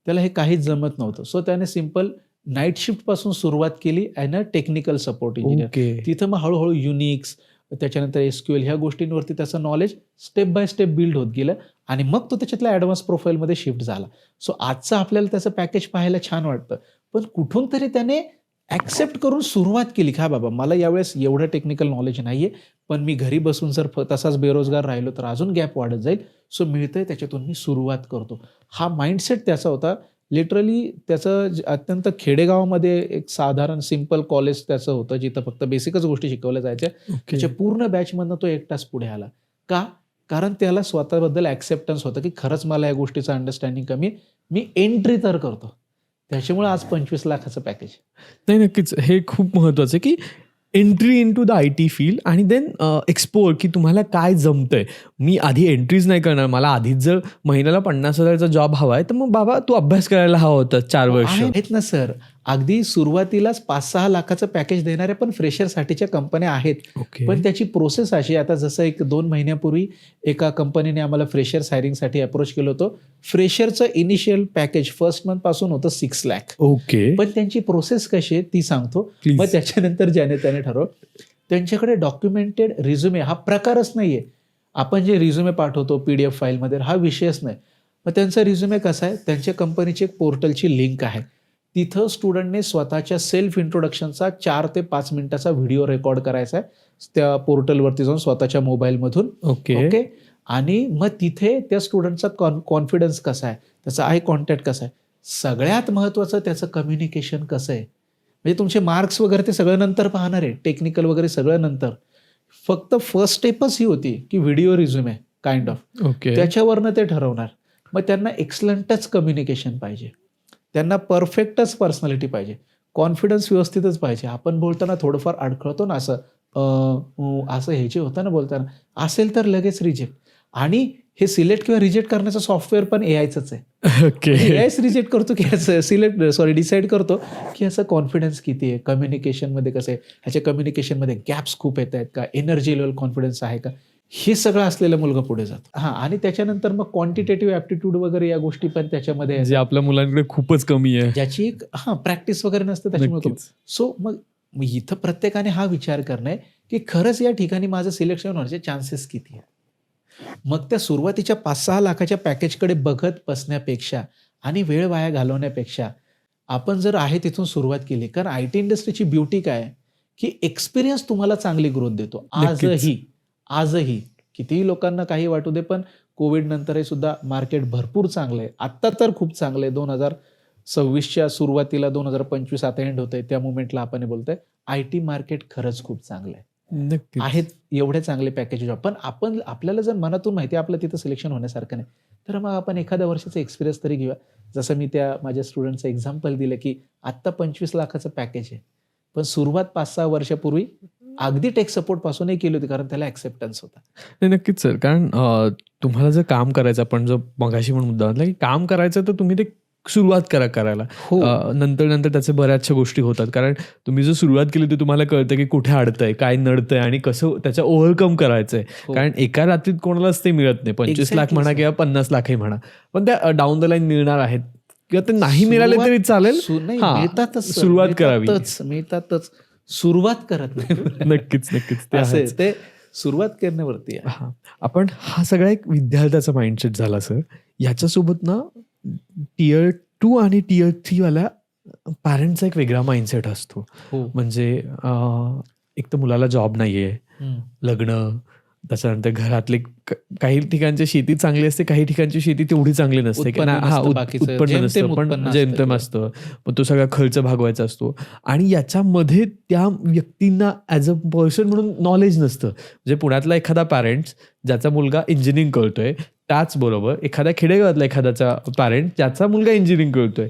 त्याला हे काहीच जमत नव्हतं. सो त्याने सिंपल नाईट शिफ्टपासून सुरुवात केली as a technical support engineer.
Okay.
तिथं मग हळूहळू युनिक्स, त्याच्यानंतर SQL ह्या गोष्टींवरती त्याचं knowledge step by step build होत गेलं आणि मग तो त्याच्यातल्या ॲडव्हान्स प्रोफाईलमध्ये शिफ्ट झाला. सो आजचं आपल्याला त्याचं पॅकेज पाहायला छान वाटतं. पण कुठून तरी त्याने ॲक्सेप्ट करून सुरुवात केली, की हा बाबा मला यावेळेस एवढं टेक्निकल नॉलेज नाही आहे, पण मी घरी बसून जर तसाच बेरोजगार राहिलो तर अजून गॅप वाढत जाईल. सो मिळतंय त्याच्यातून मी सुरुवात करतो. हा माइंडसेट त्याचा होता. लिटरली त्याचं अत्यंत खेडेगावामध्ये एक साधारण सिंपल कॉलेज त्याचं होतं, जिथं फक्त बेसिकच गोष्टी शिकवल्या जायच्या. त्याच्या पूर्ण बॅचमधनं तो एकटाच पुढे आला. का? कारण त्याला स्वतःबद्दल ॲक्सेप्टन्स होतं, की खरंच मला या गोष्टीचं अंडरस्टँडिंग कमी आहे. मी एंट्री तर करतो. त्याच्यामुळे आज 25 लाखाचं पॅकेज.
नाही, नक्कीच. हे खूप महत्वाचं आहे, की entry into the IT field आणि देन एक्सप्लोर, की तुम्हाला काय जमतंय. मी आधी एंट्रीज नाही करणार. मला आधीच जर महिन्याला 50,000चा जॉब हवा आहे, तर मग बाबा तू अभ्यास करायला हवा होता 4 वर्ष.
आहेत ना सर. अगदी सुरुवातीलाच 5-6 लाखाचं पॅकेज देणाऱ्या पण फ्रेशरसाठीच्या कंपन्या आहेत.
ओके.
पण त्याची प्रोसेस अशी, आता जसं 1-2 महिन्यापूर्वी एका कंपनीने आम्हाला फ्रेशर्स हायरिंगसाठी अप्रोच केलं होतं. फ्रेशरचं इनिशियल पॅकेज फर्स्ट मंथ पासून होतं 6 लाख.
ओके.
पण त्यांची प्रोसेस कशी आहे ती सांगतो.
Please.
मग त्याच्यानंतर ज्याने त्याने ठरव, त्यांच्याकडे डॉक्युमेंटेड रिझ्युमे हा प्रकारच नाहीये. आपण जे रिझ्युमे पाठवतो PDF फाईलमध्ये हा विषयच नाही. मग त्यांचा रिझ्युमे कसा आहे, त्यांच्या कंपनीची एक पोर्टलची लिंक आहे. तिथं स्टुडंटने स्वतःच्या सेल्फ इंट्रोडक्शनचा 4 ते 5 मिनिटाचा व्हिडिओ रेकॉर्ड करायचा आहे त्या पोर्टलवरती जाऊन स्वतःच्या मोबाईलमधून.
ओके.
आणि मग तिथे त्या स्टुडंटचा कॉन्फिडन्स कसा आहे, त्याचा आय कॉन्टॅक्ट कसा आहे, सगळ्यात महत्त्वाचं त्याचं कम्युनिकेशन कसं आहे. म्हणजे तुमचे मार्क्स वगैरे ते सगळं नंतर पाहणार आहे, टेक्निकल वगैरे सगळं नंतर. फक्त फर्स्ट स्टेपच ही होती, की video resume kind of.
Okay.
त्याच्यावरनं ते ठरवणार. मग त्यांना एक्सलंटच कम्युनिकेशन पाहिजे, त्यांना परफेक्टच पर्सनॅलिटी पाहिजे, कॉन्फिडन्स व्यवस्थितच पाहिजे. आपण बोलताना थोडंफार अडखळतो ना, असं हे जे होतं ना बोलताना, असेल तर लगेच रिजेक्ट. आणि हे सिलेक्ट किंवा रिजेक्ट करण्याचं सॉफ्टवेअर पण AIचंच आहे.
ओके.
AIच रिजेक्ट करतो, की ह्याचं डिसाईड करतो, की ह्याचा कॉन्फिडन्स किती आहे, कम्युनिकेशनमध्ये कसं आहे, ह्याच्या कम्युनिकेशनमध्ये गॅप्स खूप येत आहेत का, एनर्जी लेवल कॉन्फिडन्स आहे का, हे सगळं असलेला मुलगा पुढे जातो. हां, आणि त्याच्यानंतर मग क्वांटिटेटिव्ह ॲप्टिट्यूड वगैरे या गोष्टी पण त्याच्यामध्ये,
जे आपल्या मुलांकडे खूपच कमी आहे.
ज्याची एक प्रॅक्टिस वगैरे नसते त्याच्यामुळे.
नक्कीच.
सो मग इथं प्रत्येकाने हा विचार करणं आहे, की खरंच या ठिकाणी माझं सिलेक्शन होण्याचे चान्सेस किती आहे. मग त्या सुरुवातीच्या 5-6 लाखाच्या पॅकेजकडे बघत बसण्यापेक्षा आणि वेळ वाया घालवण्यापेक्षा आपण जर आहे तिथून सुरुवात केली. कारण IT इंडस्ट्रीची ब्युटी काय आहे, की एक्सपिरियन्स तुम्हाला चांगली ग्रोथ देतो. आजही कितीही लोकांना काही वाटू दे, पण कोविड नंतरही सुद्धा मार्केट भरपूर चांगलं आहे. आत्ता तर खूप चांगलं आहे. 2026च्या सुरुवातीला 2025 आता एंड होतंय त्या मुमेंटला आपण हे बोलतोय. IT मार्केट खरंच खूप चांगलं आहे.
नक्कीच.
आहेत एवढे चांगले पॅकेज. पण आपल्याला जर मनातून माहिती आहे आपलं तिथं सिलेक्शन होण्यासारखं नाही, तर मग आपण एखाद्या वर्षाचा एक्सपिरियन्स तरी घेऊया. जसं मी त्या माझ्या स्टुडंटचं एक्झाम्पल दिलं, की आत्ता 25 लाखाचं पॅकेज आहे. पण सुरुवात 5-6 वर्षापूर्वी अगदी टेक सपोर्टपासूनही केली होती, कारण त्याला ॲक्सेप्टन्स होता.
नाही, नक्कीच सर. कारण तुम्हाला जर काम करायचं, आपण जो मगाशी पण मुद्दा म्हटला, की काम करायचं तर तुम्ही ते सुरुवात करायला. नंतर त्याचे बऱ्याचशा गोष्टी होतात. कारण तुम्ही जर सुरुवात केली तर तुम्हाला कळतं की कुठे अडतंय, काय नडतंय आणि कसं त्याचा ओव्हरकम करायचंय. कारण एका रात्रीत कोणालाच ते मिळत नाही. 25 लाख म्हणा किंवा 50 लाखही म्हणा, पण त्या डाऊन द लाईन मिळणार आहेत किंवा ते नाही मिळाले तरी चालेल.
मिळतातच,
सुरुवात करावी.
मिळतातच, सुरुवात करत नाही.
नक्कीच.
ते सुरुवात करण्यावरती आहे.
आपण हा सगळा एक विद्यार्थ्याचा माइंडसेट झाला सर. याच्यासोबत ना Tier 2 आणि Tier 3 वाल्या पॅरेंटचा एक वेगळा माइंडसेट असतो. म्हणजे एक तर मुलाला जॉब नाहीये, लग्न, त्याच्यानंतर घरातले काही ठिकाणची शेती चांगली असते, काही ठिकाणची शेती तेवढी चांगली नसते. उत्पन्न नसतं, पण जेमतेम असतं. मग तो सगळा खर्च भागवायचा असतो आणि याच्यामध्ये त्या व्यक्तींना ॲज अ पर्सन म्हणून नॉलेज नसतं. म्हणजे पुण्यातला एखादा पॅरेंट्स ज्याचा मुलगा इंजिनिअरिंग करतोय, त्याचबरोबर एखाद्या खेडेगावातला एखाद्याचा पॅरेंट ज्याचा मुलगा इंजिनिअरिंग करतोय,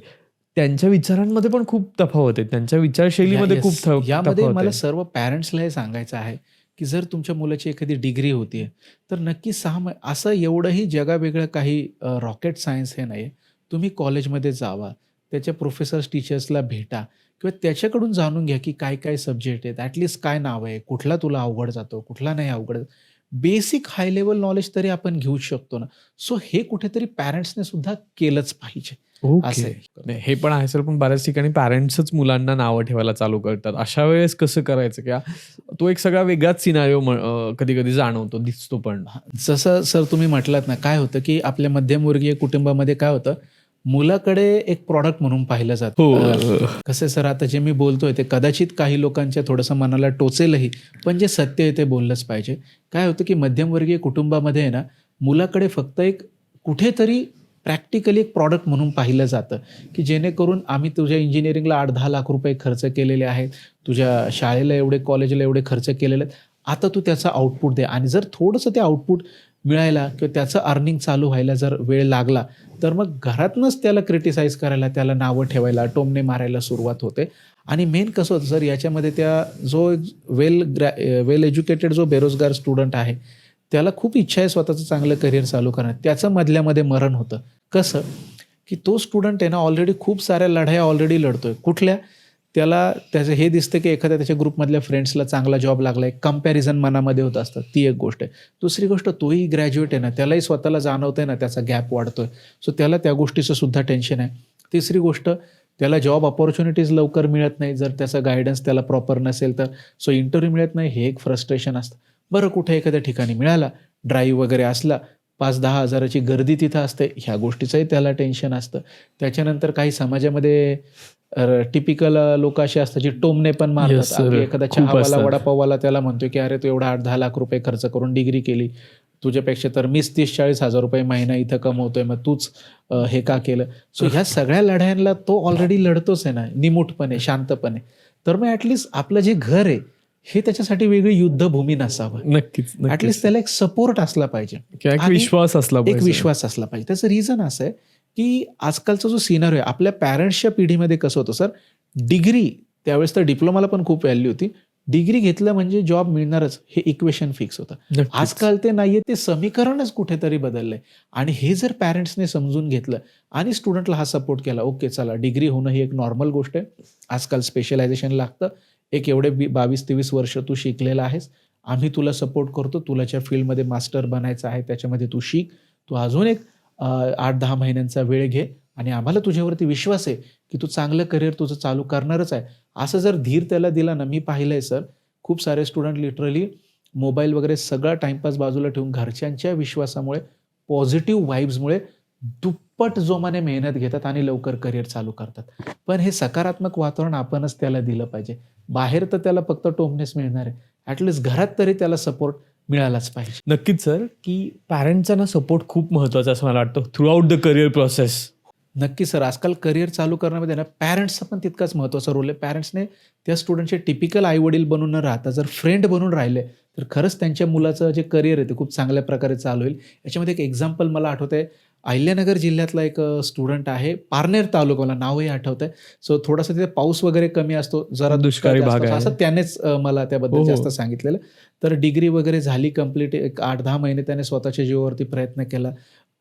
त्यांच्या विचारांमध्ये पण खूप तफावत आहे, त्यांच्या विचारशैलीमध्ये खूप
यामध्ये मला सर्व पॅरेंट्सला हे सांगायचं आहे, की जर तुमच्या मुलाची एखादी डिग्री होतीये, तर नक्की 6 असं एवढंही जगावेगळं काही रॉकेट सायन्स हे नाही आहे. तुम्ही कॉलेजमध्ये जावा, त्याच्या प्रोफेसर्स, टीचर्सला भेटा किंवा त्याच्याकडून जाणून घ्या, की काय-काय सब्जेक्ट आहेत, ॲटलीस्ट काय नाव आहे, कुठला तुला अवघड जातो, कुठला नाही अवघड. बेसिक हाय लेव्हल नॉलेज तरी आपण घेऊच शकतो ना. सो हे कुठेतरी पॅरेंट्सने सुद्धा केलंच पाहिजे. असं
ओके.
आहे.
नाही, हे पण आहे सर, पण बऱ्याच ठिकाणी पॅरेंट्सच मुलांना नावं ठेवायला चालू करतात. अशा वेळेस कसं करायचं? किंवा तो एक सगळा वेगळाच सिनारिओ कधी-कधी जाणवतो, दिसतो पण.
जसं सर तुम्ही म्हटलात ना, काय होतं, की आपल्या मध्यमवर्गीय कुटुंबामध्ये काय होतं, मुलाकडे एक प्रॉडक्ट म्हणून पाहिलं जातं.
हो.
कसं आहे सर, आता जे मी बोलतोय ते कदाचित काही लोकांच्या थोडंसं मनाला टोचेलही, पण जे सत्य आहे ते बोललंच पाहिजे. काय होतं, की मध्यमवर्गीय कुटुंबामध्ये आहे ना, मुलाकडे फक्त एक कुठेतरी प्रॅक्टिकली एक प्रॉडक्ट म्हणून पाहिलं जातं, की जेणेकरून आम्ही तुझ्या इंजिनिअरिंगला 8-10 लाख रुपये खर्च केलेले आहेत, तुझ्या शाळेला एवढे, कॉलेजला एवढे खर्च केलेले आहेत. आता तू त्याचा आउटपुट दे आणि जर थोडंसं ते आउटपुट मिळायला किंवा त्याचं अर्निंग चालू व्हायला जर वेळ लागला, तर मग घरातनंच त्याला क्रिटिसाइज करायला, त्याला नावं ठेवायला, टोमणे मारायला सुरुवात होते. आणि मेन कसं होतं सर, याच्यामध्ये त्या जो वेल एज्युकेटेड जो बेरोजगार स्टुडंट आहे, त्याला खूप इच्छा आहे स्वतःचं चांगलं करिअर चालू करण्यात. त्याचं मधल्यामध्ये मरण होतं. कसं? की तो स्टुडंट आहे ना, ऑलरेडी खूप साऱ्या लढाया ऑलरेडी लढतोय. कुठल्या? त्याला त्याचं हे दिसतं की एखाद्या त्याच्या ग्रुपमधल्या फ्रेंड्सला चांगला जॉब लागला आहे, कंपॅरिझन मनामध्ये होत असतं, ती एक गोष्ट आहे. दुसरी गोष्ट, तोही ग्रॅज्युएट आहे ना, त्यालाही स्वतःला जाणवतंय ना त्याचा गॅप वाढतोय, सो त्याला त्या गोष्टीचं सुद्धा टेन्शन आहे. तिसरी गोष्ट, त्याला जॉब अपॉर्च्युनिटीज लवकर मिळत नाही जर त्याचा गायडन्स त्याला प्रॉपर नसेल तर. सो इंटरव्ह्यू मिळत नाही, हे एक फ्रस्ट्रेशन असतं. बरं, कुठे एखाद्या ठिकाणी मिळाला, ड्राईव्ह वगैरे असला, 5-10 हजाराची गर्दी तिथं असते, ह्या गोष्टीचंही त्याला टेन्शन असतं. त्याच्यानंतर काही समाजामध्ये टिपिकल लोकं अशी असतात, जी टोमणे पण मारतात.
येस सर,
अगदी एखादा
खूप
चहावाला,
असतात.
वडापाववाला त्याला म्हणतोय, की "अरे, तू एवढा 8-10 लाख रुपये खर्च करून डिग्री केली. तुझ्यापेक्षा तर मीच 30-40 हजार रुपये महिना इथं कमवतोय. मग तूच हे का केलं?" सो ह्या सगळ्या लढ्यांना तो ऑलरेडी लढतोच आहे ना, निमूटपणे, शांतपणे. तर मग ॲटलीस्ट आपलं जे घर आहे, हे त्याच्यासाठी वेगळी युद्धभूमी नसावं.
नक्कीच, नक्कीच.
ॲटलीस्ट त्याला एक सपोर्ट असला पाहिजे.
किंवा एक
आणि
विश्वास असला
एक
पाहिजे.
विश्वास असला पाहिजे. त्याचं रिझन असं आहे, की आजकालचा जो सिनारिओ आहे, आपल्या पॅरेंट्सच्या पिढीमध्ये कसं होतं सर, डिग्री, त्यावेळेस तर डिप्लोमाला पण खूप व्हॅल्यू होती. डिग्री घेतलं म्हणजे जॉब मिळणारच, हे इक्वेशन फिक्स होतं.
नक्कीच.
आजकाल ते नाहीये, ते समीकरणच कुठेतरी बदललंय. आणि हे जर पॅरेंट्सने समजून घेतलं आणि स्टुडंटला हा सपोर्ट केला, ओके चला, डिग्री होणं ही एक नॉर्मल गोष्ट आहे. आजकाल स्पेशलायझेशन लागतं. एक एवढे 22-23 वर्ष तू शिकलेला आहेस, आम्ही तुला सपोर्ट करतो. तुला ज्या फील्डमध्ये मास्टर बनायचं आहे त्याच्यामध्ये तू शिक. तू अजून एक 8-10 महिन्यांचा वेळ घे आणि आम्हाला तुझ्यावरती विश्वास आहे, की तू चांगलं करिअर तुझं चालू करणारच आहे. असं जर धीर त्याला दिला ना, मी पाहिलंय सर, खूप सारे स्टुडंट लिटरली मोबाईल वगैरे सगळा टाईमपास बाजूला ठेवून घरच्यांच्या विश्वासामुळे, पॉझिटिव्ह वाइब्समुळे दुप्पट जोमाने मेहनत घेतात आणि लवकर करिअर चालू करतात. पण हे सकारात्मक वातावरण आपणच त्याला दिलं पाहिजे. बाहेर तर त्याला फक्त टोमणेच मिळणार आहे. ॲटलीस्ट घरात तरी त्याला सपोर्ट मिळालाच पाहिजे.
नक्कीच सर, की पॅरेंट्सचा ना सपोर्ट खूप महत्त्वाचा असं मला वाटतं through out the career process.
नक्की सर, आजकाल करिअर चालू करण्यामध्ये ना पॅरेंट्सचा पण तितकाच महत्त्वाचा रोल आहे. पॅरेंट्सने त्या स्टुडंटचे टिपिकल आई-वडील बनून न राहता जर फ्रेंड बनून राहिले, तर खरंच त्यांच्या मुलाचं जे करिअर आहे ते खूप चांगल्या प्रकारे चालू होईल. याच्यामध्ये एक एक्झाम्पल मला आठवतंय. अहिल्यानगर जिल्ह्यातला एक स्टुडंट आहे, पारनेर तालुका, मला नावही आठवतंय. सो थोडासा तिथे पाऊस वगैरे कमी असतो, जरा
दुष्काळी
जास्त
भाग
असतो,
आहे.
असं त्यानेच मला त्याबद्दल
हो, हो.
जास्त सांगितलेलं. तर डिग्री वगैरे झाली कंप्लीट. एक 8-10 महिने त्याने स्वतःच्या जीवावरती प्रयत्न केला.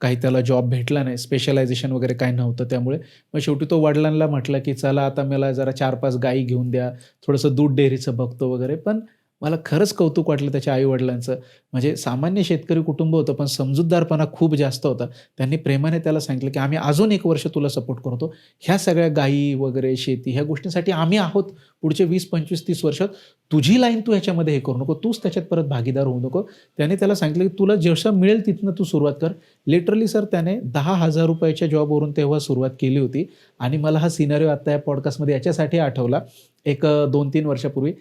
काही त्याला जॉब भेटला नाही, स्पेशलायझेशन वगैरे काही नव्हतं त्यामुळे. मग शेवटी तो वडिलांना म्हटला, की चला आता मला जरा 4-5 गायी घेऊन द्या, थोडंसं दूध डेअरीचं बघतो वगैरे. पण मला खरंच कौतुक वाटलं त्याच्या आई-वडिलांचं. म्हणजे सामान्य शेतकरी कुटुंब होतं, पण समजूतदारपणा खूप जास्त होता. त्यांनी प्रेमाने त्याला सांगितलं, की आम्ही अजून 1 वर्ष तुला सपोर्ट करतो. ह्या सगळ्या गायी वगैरे, शेती, ह्या गोष्टींसाठी आम्ही आहोत पुढचे 20, 25, 30 वर्षात. तुझी लाईन तू ह्याच्यामध्ये हे करू नको, तूच त्याच्यात परत भागीदार होऊ नको. त्याने त्याला सांगितलं, की तुला जसं मिळेल तिथनं तू सुरुवात कर. लिटरली सर, त्याने 10,000 रुपयाच्या जॉबवरून तेव्हा सुरुवात केली होती. आणि मला हा सिनारिओ आत्ता या पॉडकास्टमध्ये याच्यासाठी आठवला, एक 2-3 वर्षापूर्वी.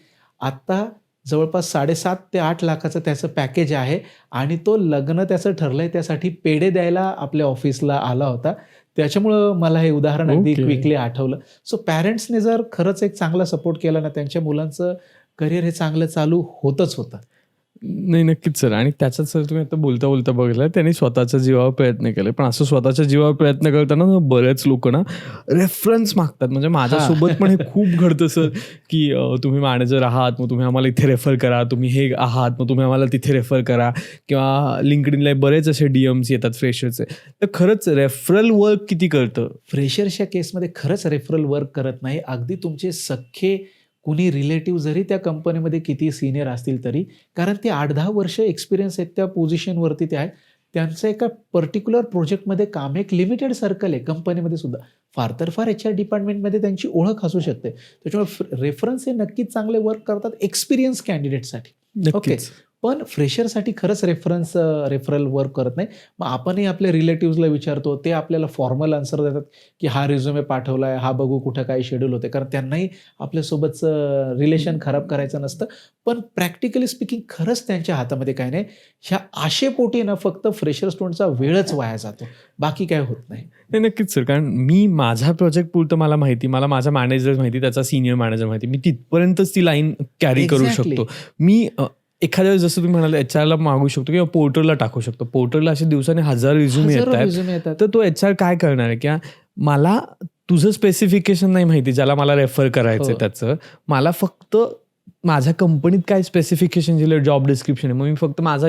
आत्ता जवळपास 7.5 ते 8 लाखाचं त्याचं पॅकेज आहे आणि तो लग्न त्याचं ठरलंय त्यासाठी पेढे द्यायला आपल्या ऑफिसला आला होता. त्याच्यामुळं मला हे उदाहरण अगदी
ओके.
क्विकली आठवलं. सो पॅरेंट्सने जर खरंच एक चांगला सपोर्ट केला ना, त्यांच्या मुलांचं करिअर हे चांगलं चालू होतच होतं.
नाही, नक्कीच सर. आणि त्याच्यात सर तुम्ही आता बोलता बोलता बघितलं त्यांनी स्वतःच्या जीवावर प्रयत्न केले. पण असं स्वतःच्या जीवावर प्रयत्न करताना ना बरेच लोक ना रेफरन्स मागतात. म्हणजे माझ्यासोबत पण हे खूप घडतं सर, की तुम्ही मॅनेजर आहात, मग तुम्ही आम्हाला इथे रेफर करा. तुम्ही हे आहात, मग तुम्ही आम्हाला तिथे रेफर करा. किंवा लिंक्डइनला बरेच असे DMs येतात फ्रेशरचे. तर खरंच रेफरल वर्क किती करतं?
फ्रेशर्सच्या केसमध्ये खरंच रेफरल वर्क करत नाही. अगदी तुमचे सख्खे कुणी रिलेटिव्ह जरी त्या कंपनीमध्ये किती सीनियर असतील तरी, कारण ते 8-10 वर्ष एक्सपिरियन्स आहेत त्या पोझिशनवरती ते आहेत. त्यांचं एका पर्टिक्युलर प्रोजेक्टमध्ये काम एक लिमिटेड सर्कल आहे कंपनीमध्ये सुद्धा. फार तर फार HR डिपार्टमेंटमध्ये त्यांची ओळख असू शकते. त्याच्यामुळे रेफरन्स हे नक्कीच चांगले वर्क करतात एक्सपिरियन्स कॅन्डिडेटसाठी. ओके.
नक्कीच.
पण फ्रेशरसाठी खरंच रेफरल वर्क करत नाही. मग आपणही आपल्या रिलेटिव्हजला विचारतो. ते आपल्याला फॉर्मल आन्सर देतात, की हा रिझ्युमे पाठवलाय, हा बघू कुठं काय शेड्यूल होते. कारण त्यांनाही आपल्यासोबतचं रिलेशन खराब करायचं नसतं. पण प्रॅक्टिकली स्पीकिंग खरंच त्यांच्या हातामध्ये काही नाही. ह्या आशेपोटी ना फक्त फ्रेशर स्टुडंटचा वेळच वाया जातो. बाकी काय होत नाही.
नाही, नक्कीच सर. कारण मी माझा प्रोजेक्ट पुरतं मला माहिती, मला माझा मॅनेजर माहिती, त्याचा सीनियर मॅनेजर माहिती. मी तिथपर्यंतच ती लाईन कॅरी करू
एक्झॅक्टली.
शकतो. मी एखाद्या वेळेस जसं तुम्ही म्हणाले HRला मागू शकतो किंवा पोर्टरला टाकू शकतो. पोर्टरला असे दिवसाने 1000 रिझ्युमे
हजारो
येतात.
रिझ्युमे येतात.
तर तो HR काय करणार आहे, की मला तुझं स्पेसिफिकेशन नाही माहिती, ज्याला मला रेफर करायचं
हो.
त्याचं. मला फक्त माझ्या कंपनीत काय स्पेसिफिकेशन दिलं, जॉब डिस्क्रिप्शन आहे. मग मी फक्त माझा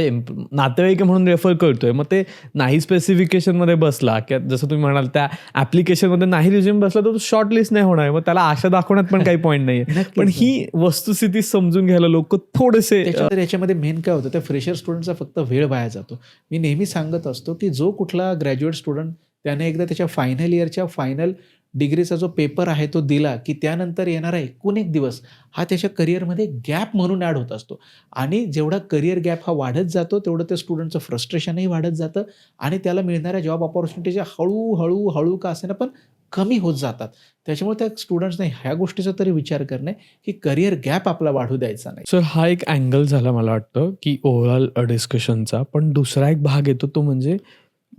नातेवाईक आहे म्हणून रेफर करतोय. मग ते नाही स्पेसिफिकेशनमध्ये बसला किंवा जसं तुम्ही म्हणाल त्या ॲप्लिकेशनमध्ये नाही रिझ्यूम बसला, तर तो शॉर्ट लिस्ट नाही होणार. मग त्याला आशा दाखवण्यात पण काही पॉईंट नाही आहे.
नक्कीच
पण
नाही.
ही वस्तुस्थिती समजून घ्यायला लोक थोडेसे
त्याच्यानंतर याच्यामध्ये मेन काय होतं, त्या फ्रेशर स्टुडंटचा फक्त वेळ वाया जातो. मी नेहमी सांगत असतो, की जो कुठला ग्रॅज्युएट स्टुडंट त्याने एकदा त्याच्या फायनल इयरच्या फायनल डिग्रीचा जो पेपर आहे तो दिला, की त्यानंतर येणारा एकूण एक दिवस हा त्याच्या करिअरमध्ये गॅप म्हणून ॲड होत असतो. आणि जेवढा करिअर गॅप हा वाढत जातो, तेवढं त्या स्टुडंटचं फ्रस्ट्रेशनही वाढत जातं आणि त्याला मिळणाऱ्या जॉब अपॉर्च्युनिटीच्या हळू का असेना पण कमी होत जातात. त्याच्यामुळे त्या स्टुडंट्सने ह्या गोष्टीचा तरी विचार करणे, की करिअर गॅप आपला वाढू द्यायचा नाही.
सर हा एक अँगल झाला मला वाटतं, की ओव्हरऑल डिस्कशनचा. पण दुसरा एक भाग येतो तो म्हणजे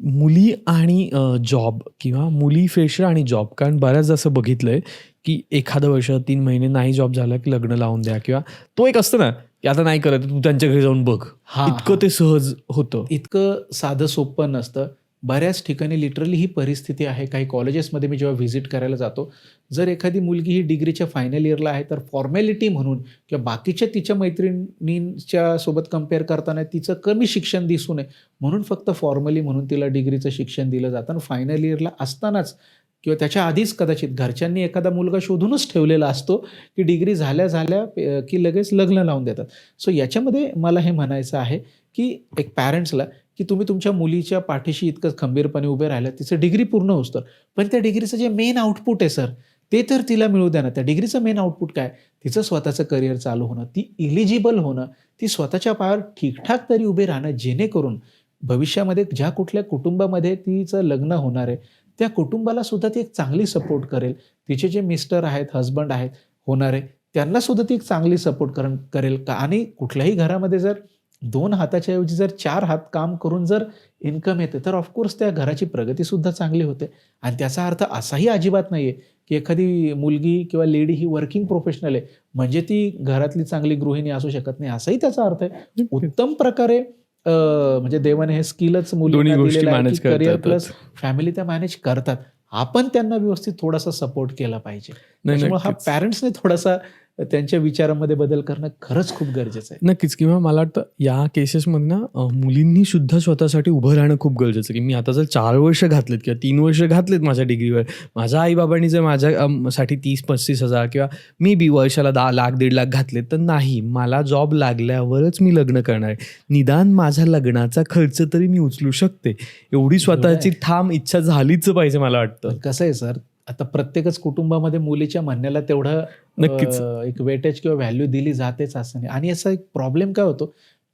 मुली आणि जॉब किंवा मुली फ्रेशर आणि जॉब. कारण बऱ्याचदा असं बघितलंय, की एखादं वर्ष 3 महिने नाही जॉब झाला, की लग्न लावून द्या किंवा तो एक असतं ना, की आता नाही करत तू त्यांच्या घरी जाऊन बघ. इतकं ते सहज होतं.
इतकं साधं सोपं नसतं. बऱ्याच ठिकाणी लिटरली ही परिस्थिती आहे. काही कॉलेजेसमध्ये मी जेव्हा व्हिजिट करायला जातो, जर एखादी मुलगी ही डिग्रीच्या फायनल इयरला आहे, तर फॉर्मॅलिटी म्हणून किंवा बाकीच्या तिच्या मैत्रिणींच्या सोबत कंपेअर करताना तिचं कमी शिक्षण दिसू नये म्हणून फक्त फॉर्मली म्हणून तिला डिग्रीचं शिक्षण दिलं जातं. आणि फायनल इयरला असतानाच किंवा त्याच्या आधीच कदाचित घरच्यांनी एखादा मुलगा शोधूनच ठेवलेला असतो, की डिग्री झाल्या की लगेच लग्न लावून देतात. सो याच्यामध्ये मला हे म्हणायचं आहे, की एक पॅरेंट्सला, की तुम्ही तुमच्या मुलीच्या पाठीशी इतकं खंबीरपणे उभे राहिलात, तिचं डिग्री पूर्ण होतं. पण त्या डिग्रीचं जे मेन आउटपुट आहे सर, ते तर तिला मिळू द्या ना. त्या डिग्रीचं मेन आउटपुट काय? तिचं स्वतःचं करिअर चालू होणं, ती इलिजिबल होणं, ती स्वतःच्या पायावर ठीकठाक तरी उभे राहणं, जेणेकरून भविष्यामध्ये ज्या कुठल्या कुटुंबामध्ये तिचं लग्न होणार आहे, त्या कुटुंबाला सुद्धा ती एक चांगली सपोर्ट करेल. तिचे जे मिस्टर आहेत, हसबंड आहेत होणारे, त्यांना सुद्धा ती एक चांगली सपोर्ट करेल का. आणि कुठल्याही घरामध्ये जर 2 हाताच्या ऐवजी जर 4 हात काम करून जर इन्कम येते, तर ऑफकोर्स त्या घराची प्रगतीसुद्धा चांगली होते. आणि त्याचा अर्थ असाही अजिबात नाही आहे, की एखादी मुलगी किंवा लेडी ही वर्किंग प्रोफेशनल आहे, म्हणजे ती घरातली चांगली गृहिणी असू शकत नाही, असाही त्याचा अर्थ आहे. उत्तम प्रकारे म्हणजे देवाने हे स्किलच
दोन्ही
मुलींना
गोष्टी
दिलेलं आहे,
मॅनेज
की करिअर
करता
प्लस
येतात.
फॅमिली त्या मॅनेज करतात. आपण त्यांना व्यवस्थित थोडासा सपोर्ट केला पाहिजे.
नाही,
त्याच्यामुळे हा
नक्कीच.
पॅरेंट्सने थोडासा त्यांच्या विचारामध्ये बदल करणं खरंच खूप गरजेचं आहे.
नक्कीच. किंवा मला वाटतं या केसेसमध्ये ना मुलींनी सुद्धा स्वतःसाठी उभं राहणं खूप गरजेचं आहे, की मी आता जर 4 वर्ष घातलेत किंवा 3 वर्ष घातलेत माझ्या डिग्रीवर, माझ्या आई-बाबांनी जर माझ्या साठी 30-35 हजार किंवा मे बी वर्षाला 10 लाख 1.5 लाख घातले, तर नाही, मला जॉब लागल्यावरच मी लग्न करणार आहे. निदान माझ्या लग्नाचा खर्च तरी मी उचलू शकते. एवढी स्वतःची ठाम इच्छा झालीच पाहिजे मला वाटतं.
पण कसं आहे सर, आता प्रत्येकच कुटुंबामध्ये मुलीच्या म्हणण्याला तेवढं
नक्कीच.
एक वेटेज किंवा व्हॅल्यू दिली जातेच असं नाही. आणि असा एक प्रॉब्लेम काय होतो,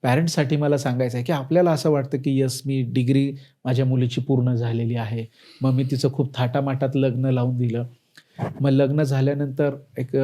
पॅरेंट्ससाठी मला सांगायचं आहे, की आपल्याला असं वाटतं, की येस मी डिग्री माझ्या मुलीची पूर्ण झालेली आहे. मग मी तिचं खूप थाटामाटात लग्न लावून दिलं. मग लग्न झाल्यानंतर एक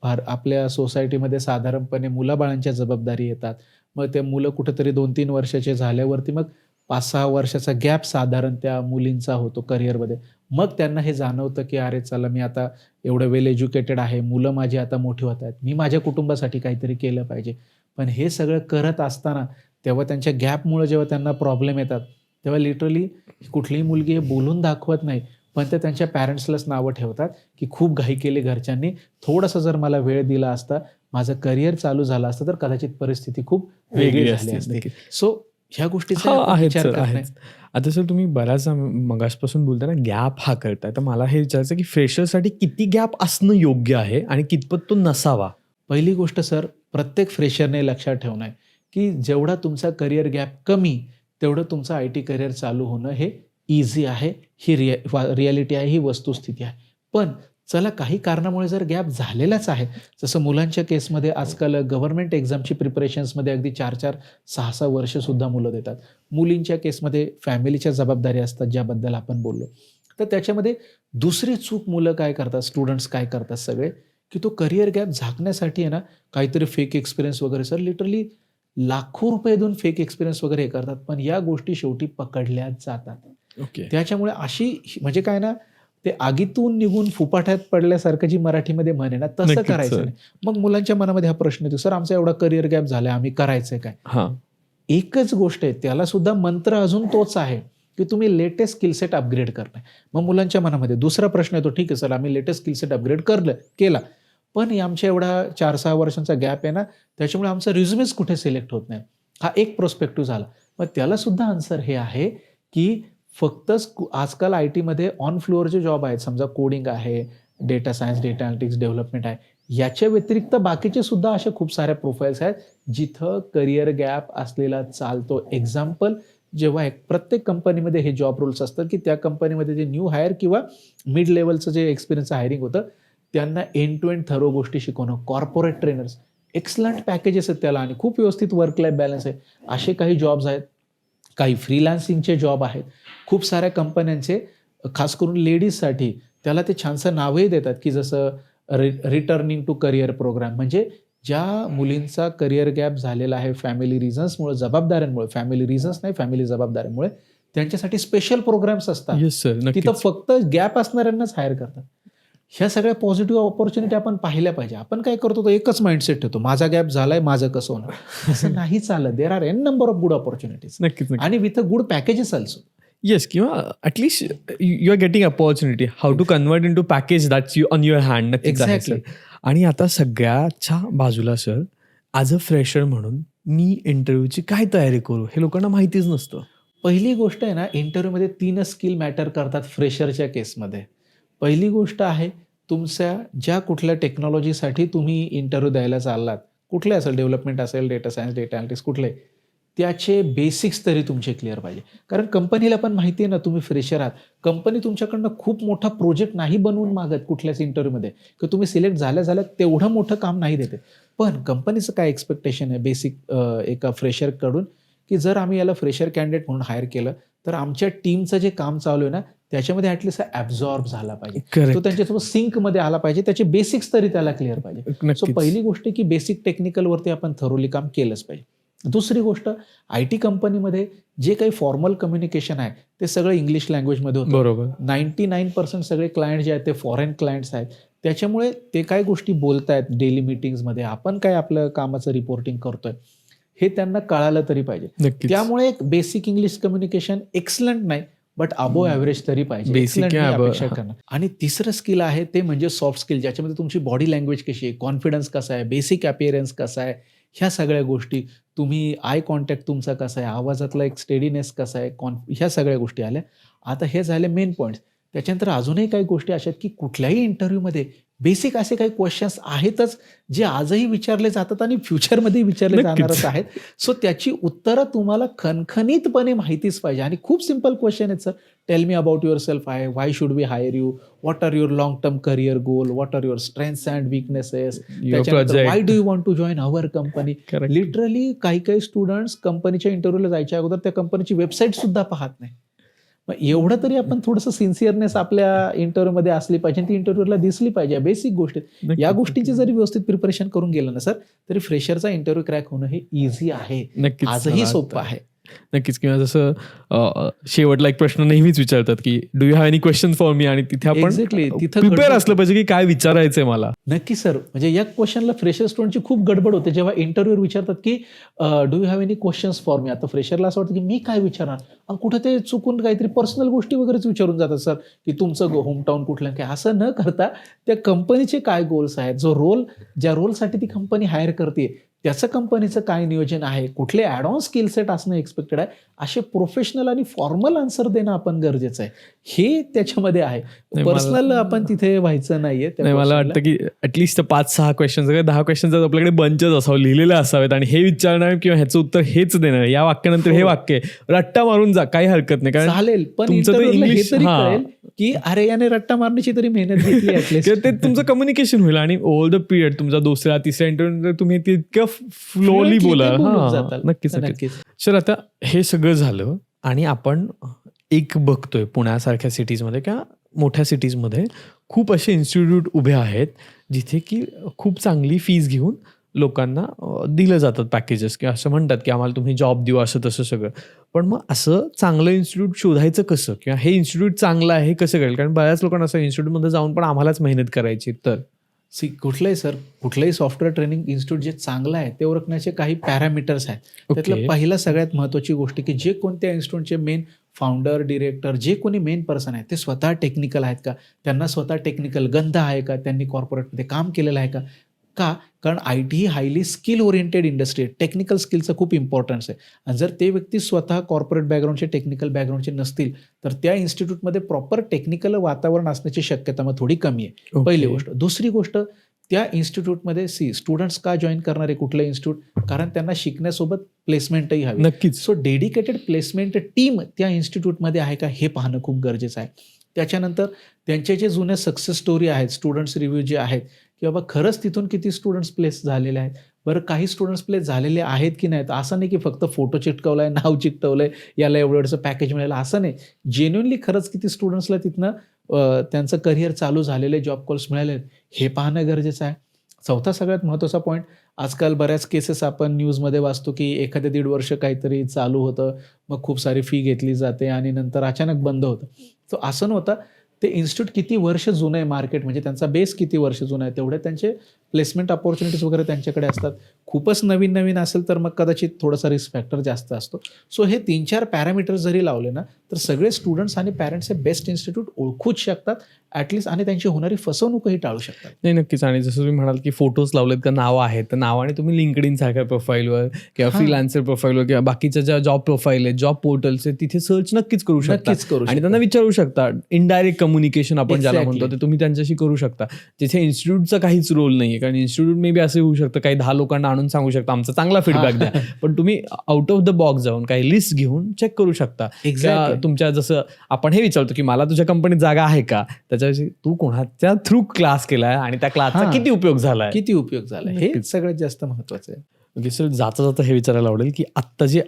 आपल्या सोसायटीमध्ये साधारणपणे मुलाबाळांच्या जबाबदारी येतात. मग ते मुलं कुठेतरी 2-3 वर्षाचे झाल्यावरती मग 5-6 वर्षाचा गॅप साधारण त्या मुलींचा होतो करिअरमध्ये. मग त्यांना हे जाणवतं, की अरे चला मी आता एवढं वेल एज्युकेटेड आहे, मुलं माझी आता मोठी होत आहेत, मी माझ्या कुटुंबासाठी काहीतरी केलं पाहिजे. पण हे सगळं करत असताना तेव्हा त्यांच्या गॅपमुळे जेव्हा त्यांना प्रॉब्लेम येतात, तेव्हा लिटरली कुठलीही मुलगी हे बोलून दाखवत नाही, पण ते त्यांच्या पॅरेंट्सलाच नावं ठेवतात, की खूप घाई केली घरच्यांनी, थोडंसं जर मला वेळ दिला असता, माझं करिअर चालू झालं असतं, तर कदाचित परिस्थिती खूप वेगळी झाली असती. सो ह्या गोष्टीचा आपण
आहेत
विचार
सर,
करत नाही.
आहेच. आता सर तुम्ही बऱ्याच मगासपासून बोलताय ना गॅप हा करताय, तर मला हे विचारायचं की फ्रेशरसाठी किती गॅप असणं योग्य आहे आणि कितपत तो नसावा?
पहिली गोष्ट सर, प्रत्येक फ्रेशरने लक्षात ठेवणं आहे, की जेवढा तुमचा करिअर गॅप कमी, तेवढं तुमचं आय-टी करिअर चालू होणं हे ईझी आहे. ही रिॲलिटी आहे, ही वस्तुस्थिती आहे. पण चला काही कारणामुळे जर गॅप झालेलाच आहे, जसं मुलांच्या केसमध्ये आजकाल गव्हर्नमेंट एक्झामची प्रिपरेशन्समध्ये अगदी 4-4, 6-6 वर्षसुद्धा मुलं देतात. मुलींच्या केसमध्ये फॅमिलीच्या जबाबदारी असतात, ज्याबद्दल आपण बोललो. तर त्याच्यामध्ये दुसरी चूक मुलं काय करतात, स्टुडंट्स काय करतात सगळे, की तो करिअर गॅप झाकण्यासाठी आहे ना, काहीतरी फेक एक्सपिरियन्स वगैरे सर लिटरली लाखो रुपये देऊन फेक एक्सपिरियन्स वगैरे हे करतात. पण या गोष्टी शेवटी पकडल्या जातात.
ओके.
त्याच्यामुळे अशी म्हणजे काय ना, ते आगीतून निघून फुपाट्यात पडल्यासारखं जी मराठीमध्ये म्हण आहे ना, तसं
नक्कीच
करायचं
सर.
नाही. मग मुलांच्या मनामध्ये हा प्रश्न येतो, "सर आमचा एवढा करिअर गॅप झालाय, आम्ही करायचंय काय?"
हां.
एकच गोष्ट आहे, त्याला सुद्धा मंत्र अजून तोच आहे, की तुम्ही लेटेस्ट स्किल सेट अपग्रेड करताय. मग मुलांच्या मनामध्ये दुसरा प्रश्न येतो, "ठीक आहे सर, आम्ही लेटेस्ट स्किल सेट अपग्रेड केला. पण आमच्या एवढा 4-6 वर्षांचा गॅप आहे ना, त्याच्यामुळे आमचा रिझ्यूमेच कुठे सिलेक्ट होत नाही." हा एक पर्स्पेक्टिव्ह झाला. मग त्याला सुद्धा आन्सर हे आहे, की फक्त आजकाल आय-टीमध्ये ऑन फ्लोअरचे जॉब आहेत. समजा कोडिंग आहे, data science, data analytics development आहे. याच्या व्यतिरिक्त बाकीचे सुद्धा अशा खूप साऱ्या प्रोफाइल्स आहेत, जिथं करिअर गॅप असलेला चालतो. एक्झाम्पल जेव्हा प्रत्येक कंपनीमध्ये हे जॉब रोल्स असतात, की त्या कंपनीमध्ये जे न्यू हायर किंवा मिड लेव्हलचं जे एक्सपिरियन्स हायरिंग होतं, त्यांना एंड टू एंड थरो गोष्टी शिकवणं. कॉर्पोरेट ट्रेनर्स, एक्सलंट पॅकेजेस आहेत त्याला आणि खूप व्यवस्थित वर्क लाईफ बॅलन्स आहे. असे काही जॉब्स आहेत. काही फ्रीलान्सिंगचे जॉब आहेत. खूप साऱ्या कंपन्यांचे खास करून लेडीजसाठी त्याला ते छानसं नावही देतात, की जसं रिटर्निंग टू करिअर प्रोग्राम. म्हणजे ज्या मुलींचा करिअर गॅप झालेला आहे फॅमिली रिझन्समुळे, जबाबदाऱ्यांमुळे, फॅमिली रिझन्स नाही, फॅमिली जबाबदाऱ्यांमुळे, त्यांच्यासाठी स्पेशल प्रोग्राम्स असतात.
येस सर,
तिथं
नक्कीच.
फक्त गॅप असणाऱ्यांनाच हायर करतात. ह्या सगळ्या पॉझिटिव्ह अपॉर्च्युनिटी आपण पाहिल्या पाहिजे. आपण काय करतो, तो एकच माइंडसेट ठेवतो, माझा गॅप झालाय, माझं कसं होणार? असं नाही चालत. There are an number of good opportunities
नक्कीच, नक्कीच.
आणि with a good packages also.
Yes, किंवा at least you are getting opportunity how to convert in to package that's you on your hand. नक्कीच आहे सर.
एक्झॅक्टली.
आणि आता सगळ्याच्या बाजूला सर, ॲज अ फ्रेशर म्हणून मी इंटरव्ह्यूची काय तयारी करू हे लोकांना माहितीच नसतं.
पहिली गोष्ट आहे ना, इंटरव्ह्यूमध्ये 3च स्किल मॅटर करतात फ्रेशरच्या केसमध्ये. पहिली गोष्ट आहे, तुमच्या ज्या कुठल्या टेक्नॉलॉजीसाठी तुम्ही इंटरव्ह्यू द्यायला चाललात, कुठले असेल, डेव्हलपमेंट असेल, डेटा सायन्स, डेटा अॅनालिटिक्स कुठले, त्याचे बेसिक्स तरी तुमचे क्लिअर पाहिजे. कारण कंपनीला पण माहिती आहे ना, तुम्ही फ्रेशर आहात. कंपनी तुमच्याकडनं खूप मोठा प्रोजेक्ट नाही बनवून मागत कुठल्याच इंटरव्ह्यूमध्ये, की तुम्ही सिलेक्ट झाल्या तेवढं मोठं काम नाही देते. पण कंपनीचं काय एक्स्पेक्टेशन आहे बेसिक एका फ्रेशरकडून, की जर आम्ही याला फ्रेशर कॅन्डिडेट म्हणून हायर केलं, तर आमच्या टीमचं जे काम चालू आहे ना, त्याच्यामध्ये ॲटलीस्ट ॲब्झॉर्ब झाला पाहिजे. तो
करेक्ट.
त्यांच्यासोबत सिंकमध्ये आला पाहिजे. त्याचे बेसिक्स तरी त्याला क्लिअर पाहिजे. सो
नक्कीच.
पहिली गोष्ट की बेसिक टेक्निकलवरती आपण थरोली काम केलंच पाहिजे. दुसरी गोष्ट, आय-टी कंपनीमध्ये जे काही फॉर्मल कम्युनिकेशन आहे, ते सगळं इंग्लिश लँग्वेजमध्ये होतं.
बरोबर.
99% सगळे क्लायंट जे आहेत ते फॉरेन क्लायंट्स आहेत. त्याच्यामुळे ते काय गोष्टी बोलतायत डेली मीटिंग्समध्ये, आपण काय आपलं कामाचं रिपोर्टिंग करतोय, हे त्यांना कळालं तरी पाहिजे.
नक्कीच.
त्यामुळे एक बेसिक इंग्लिश कम्युनिकेशन एक्सलंट नाही, बट अबोव ॲव्हरेज तरी पाहिजे.
Basic
Excellent
किंवा
नाही
above,
अपेक्षा
हां.
करणं. आणि तिसरं स्किल आहे ते म्हणजे सॉफ्ट स्किल, ज्याच्यामध्ये तुमची बॉडी लँग्वेज कशी आहे, कॉन्फिडन्स कसा आहे, बेसिक अपीअरन्स कसा आहे, ह्या सगळ्या गोष्टी, तुम्ही आय कॉन्टॅक्ट तुमचा कसा आहे, आवाजातला एक स्टेडीनेस कसा आहे, ह्या सगळ्या गोष्टी आल्या. आता हे झाले मेन पॉईंट्स. त्याच्यानंतर अजूनही काही गोष्टी अशा आहेत, की कुठल्याही इंटरव्ह्यूमध्ये बेसिक असे काही क्वेश्चन्स आहेतच, जे आजही विचारले जातात आणि फ्युचरमध्येही विचारले
नक्कीच.
जाणारच आहेत. सो त्याची उत्तरं तुम्हाला खणखणीतपणे माहितीच पाहिजे. आणि खूप सिंपल क्वेश्चन आहेत sir. Tell me about yourself आहे, why should we hire you, what are your long term career goal, what are your strengths and weaknesses, त्याच्यानंतर why do you want to join our company.
Correct.
Literally काही students कंपनीच्या इंटरव्ह्यूला जायच्या अगोदर त्या कंपनीची website सुद्धा पाहत नाही. मग एवढं तरी आपण थोडंसं सिन्सिअरनेस आपल्या इंटरव्ह्यूमध्ये असली पाहिजे, ती इंटरव्ह्यूला दिसली पाहिजे. बेसिक गोष्टी, या
नक्कीच,
गोष्टींची जरी व्यवस्थित प्रिपरेशन करून गेलं ना सर, तरी फ्रेशरचा इंटरव्ह्यू क्रॅक होणं हे इझी आहे.
नक्कीच
आजही
मला
सोपं
वाटतं.
आहे.
नक्कीच. किंवा जसं शेवटला एक प्रश्न नेहमीच विचारतात की do you have any question for me, आणि तिथे आपण
Exactly. तिथं
प्रिपेअर
गडबड-
असलं पाहिजे की काय विचारायचंय मला.
नक्की सर. म्हणजे या क्वेश्चनला फ्रेशर स्टुडंटची खूप गडबड होते जेव्हा इंटरव्ह्यूवर विचारतात की do you have any questions for me. आता फ्रेशरला असं वाटतं की मी काय विचारणार, आणि कुठे ते चुकून काहीतरी पर्सनल गोष्टी वगैरेच विचारून जातात सर, की तुमचं होमटाऊन कुठलं काय. असं न करता त्या कंपनीचे काय गोल्स आहेत, जो रोल ज्या रोलसाठी ती कंपनी हायर करते त्याचं कंपनीचं काय नियोजन आहे, कुठले ॲड ऑन स्किल सेट असणं एक्सपेक्टेड आहे, असे प्रोफेशनल आणि फॉर्मल आन्सर देणं आपण गरजेचं आहे. हे त्याच्यामध्ये आहे.
नाही,
पर्सनल आपण तिथे व्हायचं नाहीये त्या
नाही, मला
questionला.
वाटतं की ॲटलिस्ट 5-6 क्वेश्चन्स 10 क्वेश्चन्स आपल्याकडे बंचच असावं, लिहिलेले असावेत, आणि हे विचारणार किंवा ह्याचं उत्तर हेच देणार, या वाक्यानंतर हे वाक्य आहे. रट्टा मारून जा, काही हरकत नाही. कारण
चालेल, पण
तुमचं ते
इंटरव्ह्यूला हे
इंग्लिश
तरी कळेल की अरे याने रट्टा मारण्याची तरी मेहनत घेतली ऍटलीस्ट.
किंवा ते तुमचं कम्युनिकेशन होईल, आणि ओव्हर द पिरियड तुमचा दुसऱ्या तिसऱ्या इंटरव्ह्यू तुम्ही तितकं फ्लोली बोला. नक्कीच. सर, आता हे सगळं झालं आणि आपण एक बघतोय पुण्यासारख्या सिटीजमध्ये किंवा मोठ्या सिटीजमध्ये खूप असे इन्स्टिट्यूट उभे आहेत जिथे की खूप चांगली फीज घेऊन लोकांना दिलं जातात पॅकेजेस, किंवा असं म्हणतात की आम्हाला तुम्ही जॉब देऊ, असं तसं सगळं. पण मग असं चांगलं इन्स्टिट्यूट शोधायचं कसं, किंवा हे इन्स्टिट्यूट चांगलं आहे हे कसं कळेल? कारण बऱ्याच लोकांना असं इन्स्टिट्यूटमध्ये जाऊन पण आम्हालाच मेहनत करायची. तर
कुठलंही सॉफ्टवेअर ट्रेनिंग इन्स्टिट्यूट जे चांगलं आहे ते ओळखण्याचे काही पॅरामीटर्स आहेत. त्यातलं
ओके.
पहिला सगळ्यात महत्त्वाची गोष्ट की जे कोणत्या इन्स्टिट्यूटचे मेन फाउंडर, डिरेक्टर, जे कोणी मेन पर्सन आहे ते स्वतः टेक्निकल आहेत का, त्यांना स्वतः टेक्निकल गंध आहे का, त्यांनी कॉर्पोरेटमध्ये काम केलेलं आहे का. कारण I T he highly skill oriented industry आहे. टेक्निकल स्किलचं खूप इम्पॉर्टन्स आहे. आणि जर ते व्यक्ती स्वतः कॉर्पोरेट बॅकग्राऊंडचे, टेक्निकल बॅकग्राऊंडचे नसतील तर त्या इन्स्टिट्यूटमध्ये प्रॉपर टेक्निकल वातावरण असण्याची शक्यता मग थोडी कमी आहे. पहिली गोष्ट. दुसरी गोष्ट, त्या इन्स्टिट्यूटमध्ये स्टुडंट्स का जॉईन करणार आहे कुठलं इन्स्टिट्यूट, कारण त्यांना शिकण्यासोबत प्लेसमेंटही हवी.
नक्कीच.
सो डेडिकेटेड प्लेसमेंट टीम त्या इन्स्टिट्यूटमध्ये आहे का हे पाहणं खूप गरजेचं आहे. त्याच्यानंतर त्यांचे जे जुने सक्सेस स्टोरी आहेत, स्टुडंट्स रिव्ह्यू जे आहेत, की बाबा खरंच तिथून किती स्टुडंट्स प्लेस झालेले आहेत. बरं, काही स्टुडंट्स प्लेस झालेले आहेत की नाहीत, असं नाही की फक्त फोटो चिटकवलाय, नाव चिटकवलंय, याला एवढं पॅकेज मिळालं, असं नाही. जेन्युनली खरंच किती स्टुडंट्सला तिथनं त्यांचं करिअर चालू झालेले, जॉब कॉल्स मिळाले आहेत, हे पाहणं गरजेचं आहे. चौथा सगळ्यात महत्त्वाचा पॉईंट, आजकाल बऱ्याच केसेस आपण न्यूजमध्ये वाचतो की एखादे 1.5 वर्ष काहीतरी चालू होतं, मग खूप सारी फी घेतली जाते आणि नंतर अचानक बंद होतं. सो असं नव्हतं. ते इन्स्टिट्यूट किती वर्ष जुनं आहे मार्केट, म्हणजे त्यांचा बेस किती वर्ष जुना आहे, तेवढे त्यांचे प्लेसमेंट अपॉर्च्युनिटीज वगैरे त्यांच्याकडे असतात. खूपच नवीन असेल तर मग कदाचित थोडासा रिस्क फॅक्टर जास्त असतो. सो हे 3-4 पॅरामीटर्स जरी लावले ना तर सगळे स्टुडंट्स आणि पॅरेंट्स हे बेस्ट इन्स्टिट्यूट ओळखूच शकतात ॲटलिस्ट, आणि त्यांची होणारी फसवणूकही टाळू शकतात.
नाही, नक्कीच. आणि जसं तुम्ही म्हणाल की फोटोज लावलेत का, नावं आहेत, तर नावाने तुम्ही लिंक्डइन सारख्या प्रोफाईलवर किंवा फ्रीलान्सर प्रोफाईलवर किंवा बाकीच्या ज्या जॉब प्रोफाईल आहेत, जॉब पोर्टल्स आहेत, तिथे सर्च नक्कीच करू शकता. आणि त्यांना विचारू शकता. इनडायरेक्ट कम्युनिकेशन आपण ज्याला म्हणतो ते तुम्ही त्यांच्याशी करू शकता. तिथे इन्स्टिट्यूटचा काहीच रोल नाही आहे. कारण इन्स्टिट्यूट मे बी असं होऊ शकतं, काही 10 लोकांना आणून सांगू शकता आमचा चांगला फीडबॅक द्या, पण तुम्ही आउट ऑफ द बॉक्स जाऊन काही लिस्ट घेऊन चेक करू शकता. तुमच्या जसं आपण हे विचारतो की मला तुझ्या कंपनीत जागा आहे का, त्याच्याविषयी तू कोणाच्या थ्रू क्लास केलाय आणि त्या क्लासचा किती उपयोग झालाय, हे
सगळ्यात जास्त महत्वाचं आहे.
ओके सर, जाता हे विचारायला आवडेल की आत्ता जे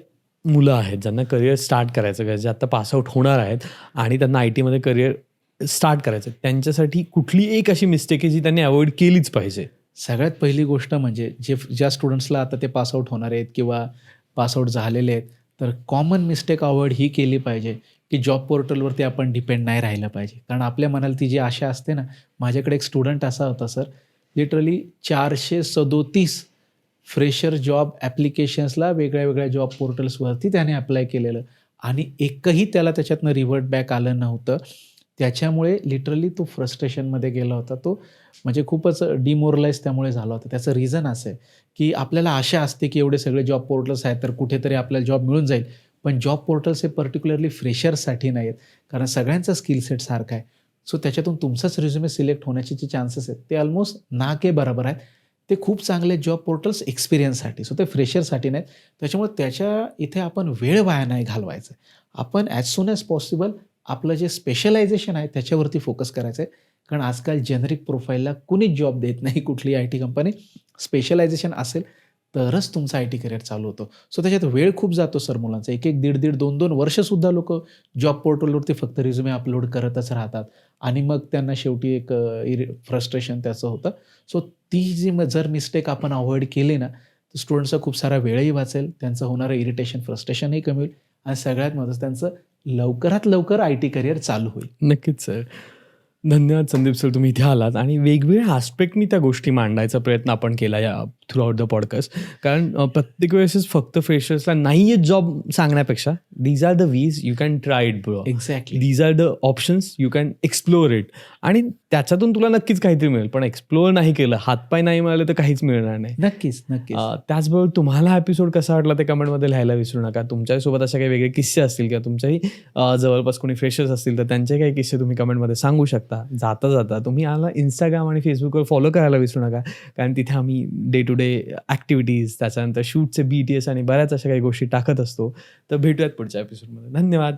मुलं आहेत ज्यांना करिअर स्टार्ट करायचं, जे आता पासआउट होणार आहेत आणि त्यांना आय टीमध्ये करिअर स्टार्ट करायचं, त्यांच्यासाठी कुठली एक अशी मिस्टेक आहे जी त्यांनी अवॉइड केलीच पाहिजे?
सगळ्यात पहिली गोष्ट म्हणजे ज्या स्टुडंट्सला आता ते पासआउट होणार आहेत किंवा पासआउट झालेले आहेत, तर कॉमन मिस्टेक अवॉइड ही केली पाहिजे की जॉब पोर्टलवरती आपण डिपेंड नाही राहिलं पाहिजे. कारण आपल्या मनाला ती जी आशा असते ना, माझ्याकडे एक स्टुडंट असा होता सर, लिटरली 437 फ्रेशर जॉब ॲप्लिकेशन्सला वेगळ्या जॉब पोर्टल्सवरती त्याने अप्लाय केलेलं आणि एकही त्याला त्याच्यातनं रिव्हर्ट बॅक आलं नव्हतं. त्याच्यामुळे लिटरली तो फ्रस्ट्रेशनमध्ये गेला होता. तो म्हणजे खूपच डिमोरलाइज त्यामुळे झाला होता. त्याचं रिझन असं आहे की आपल्याला आशा असते की एवढे सगळे जॉब पोर्टल्स आहेत तर कुठेतरी आपल्याला जॉब मिळून जाईल, पण जॉब पोर्टल्स हे पर्टिक्युलरली फ्रेशर्ससाठी नाही आहेत, कारण सगळ्यांचा स्किल सेट सारखा आहे. सो त्याच्यातून तुमचाच रिझ्युमे सिलेक्ट होण्याचे जे चान्सेस आहेत ते ऑलमोस्ट ना के बरोबर आहेत. ते खूप चांगले जॉब पोर्टल्स एक्सपिरियन्ससाठी, सो ते फ्रेशरसाठी नाहीत. त्याच्यामुळे त्याच्या इथे आपण वेळ वाया नाही घालवायचं. आपण ॲज सून ॲज पॉसिबल आपलं जे स्पेशलायझेशन आहे त्याच्यावरती फोकस करायचं आहे. कारण आजकाल जेनरिक प्रोफाईलला कुणीच जॉब देत नाही कुठली आय टी कंपनी. स्पेशलायझेशन असेल तरच तुमचा आय टी करिअर चालू होतो. सो त्याच्यात वेळ खूप जातो सर मुलांचा. 1-1, 1.5, 2-2 वर्षसुद्धा लोक जॉब पोर्टलवरती फक्त रिझ्युमे अपलोड करतच राहतात आणि मग त्यांना शेवटी एक फ्रस्ट्रेशन त्याचं होतं. सो ती जी जर मिस्टेक आपण अवॉइड केली ना तर स्टुडंट्सचा खूप सारा वेळही वाचेल, त्यांचं होणारं इरिटेशन, फ्रस्ट्रेशनही कमी होईल आणि सगळ्यात महत्त्वाचं त्यांचं लवकरात लवकर IT करिअर चालू होईल.
नक्कीच सर. धन्यवाद संदीप सर, तुम्ही इथे आलात आणि वेगवेगळ्या आस्पेक्टनी त्या गोष्टी मांडायचा प्रयत्न आपण केला या थ्रू आउट द पॉडकास्ट. कारण प्रत्येक वेळेसच फक्त फ्रेशर्सला नाही आहे जॉब सांगण्यापेक्षा these are the ways you can try it bro.
Exactly.
These are the options you can explore it आणि त्याच्यातून तुला नक्कीच काहीतरी मिळेल. पण एक्सप्लोअर नाही केलं, हातपाय नाही मिळाले तर काहीच मिळणार नाही.
नक्कीच, नक्कीच.
त्याचबरोबर तुम्हाला हा एपिसोड कसा वाटला ते कमेंटमध्ये लिहायला विसरू नका. तुमच्यासोबत अशा काही वेगळे किस्से असतील किंवा तुमच्याही जवळपास कोणी फ्रेशर्स असतील तर त्यांचे काही किस्से तुम्ही कमेंटमध्ये सांगू शकता. जाता जाता तुम्ही आम्हाला Instagram आणि Facebookवर फॉलो करायला विसरू नका, कारण तिथे आम्ही डे टू डे ॲक्टिव्हिटीज, त्याच्यानंतर शूटचे BTS आणि बऱ्याच अशा काही गोष्टी टाकत असतो. तर भेटूयात पुढच्या एपिसोडमध्ये. धन्यवाद.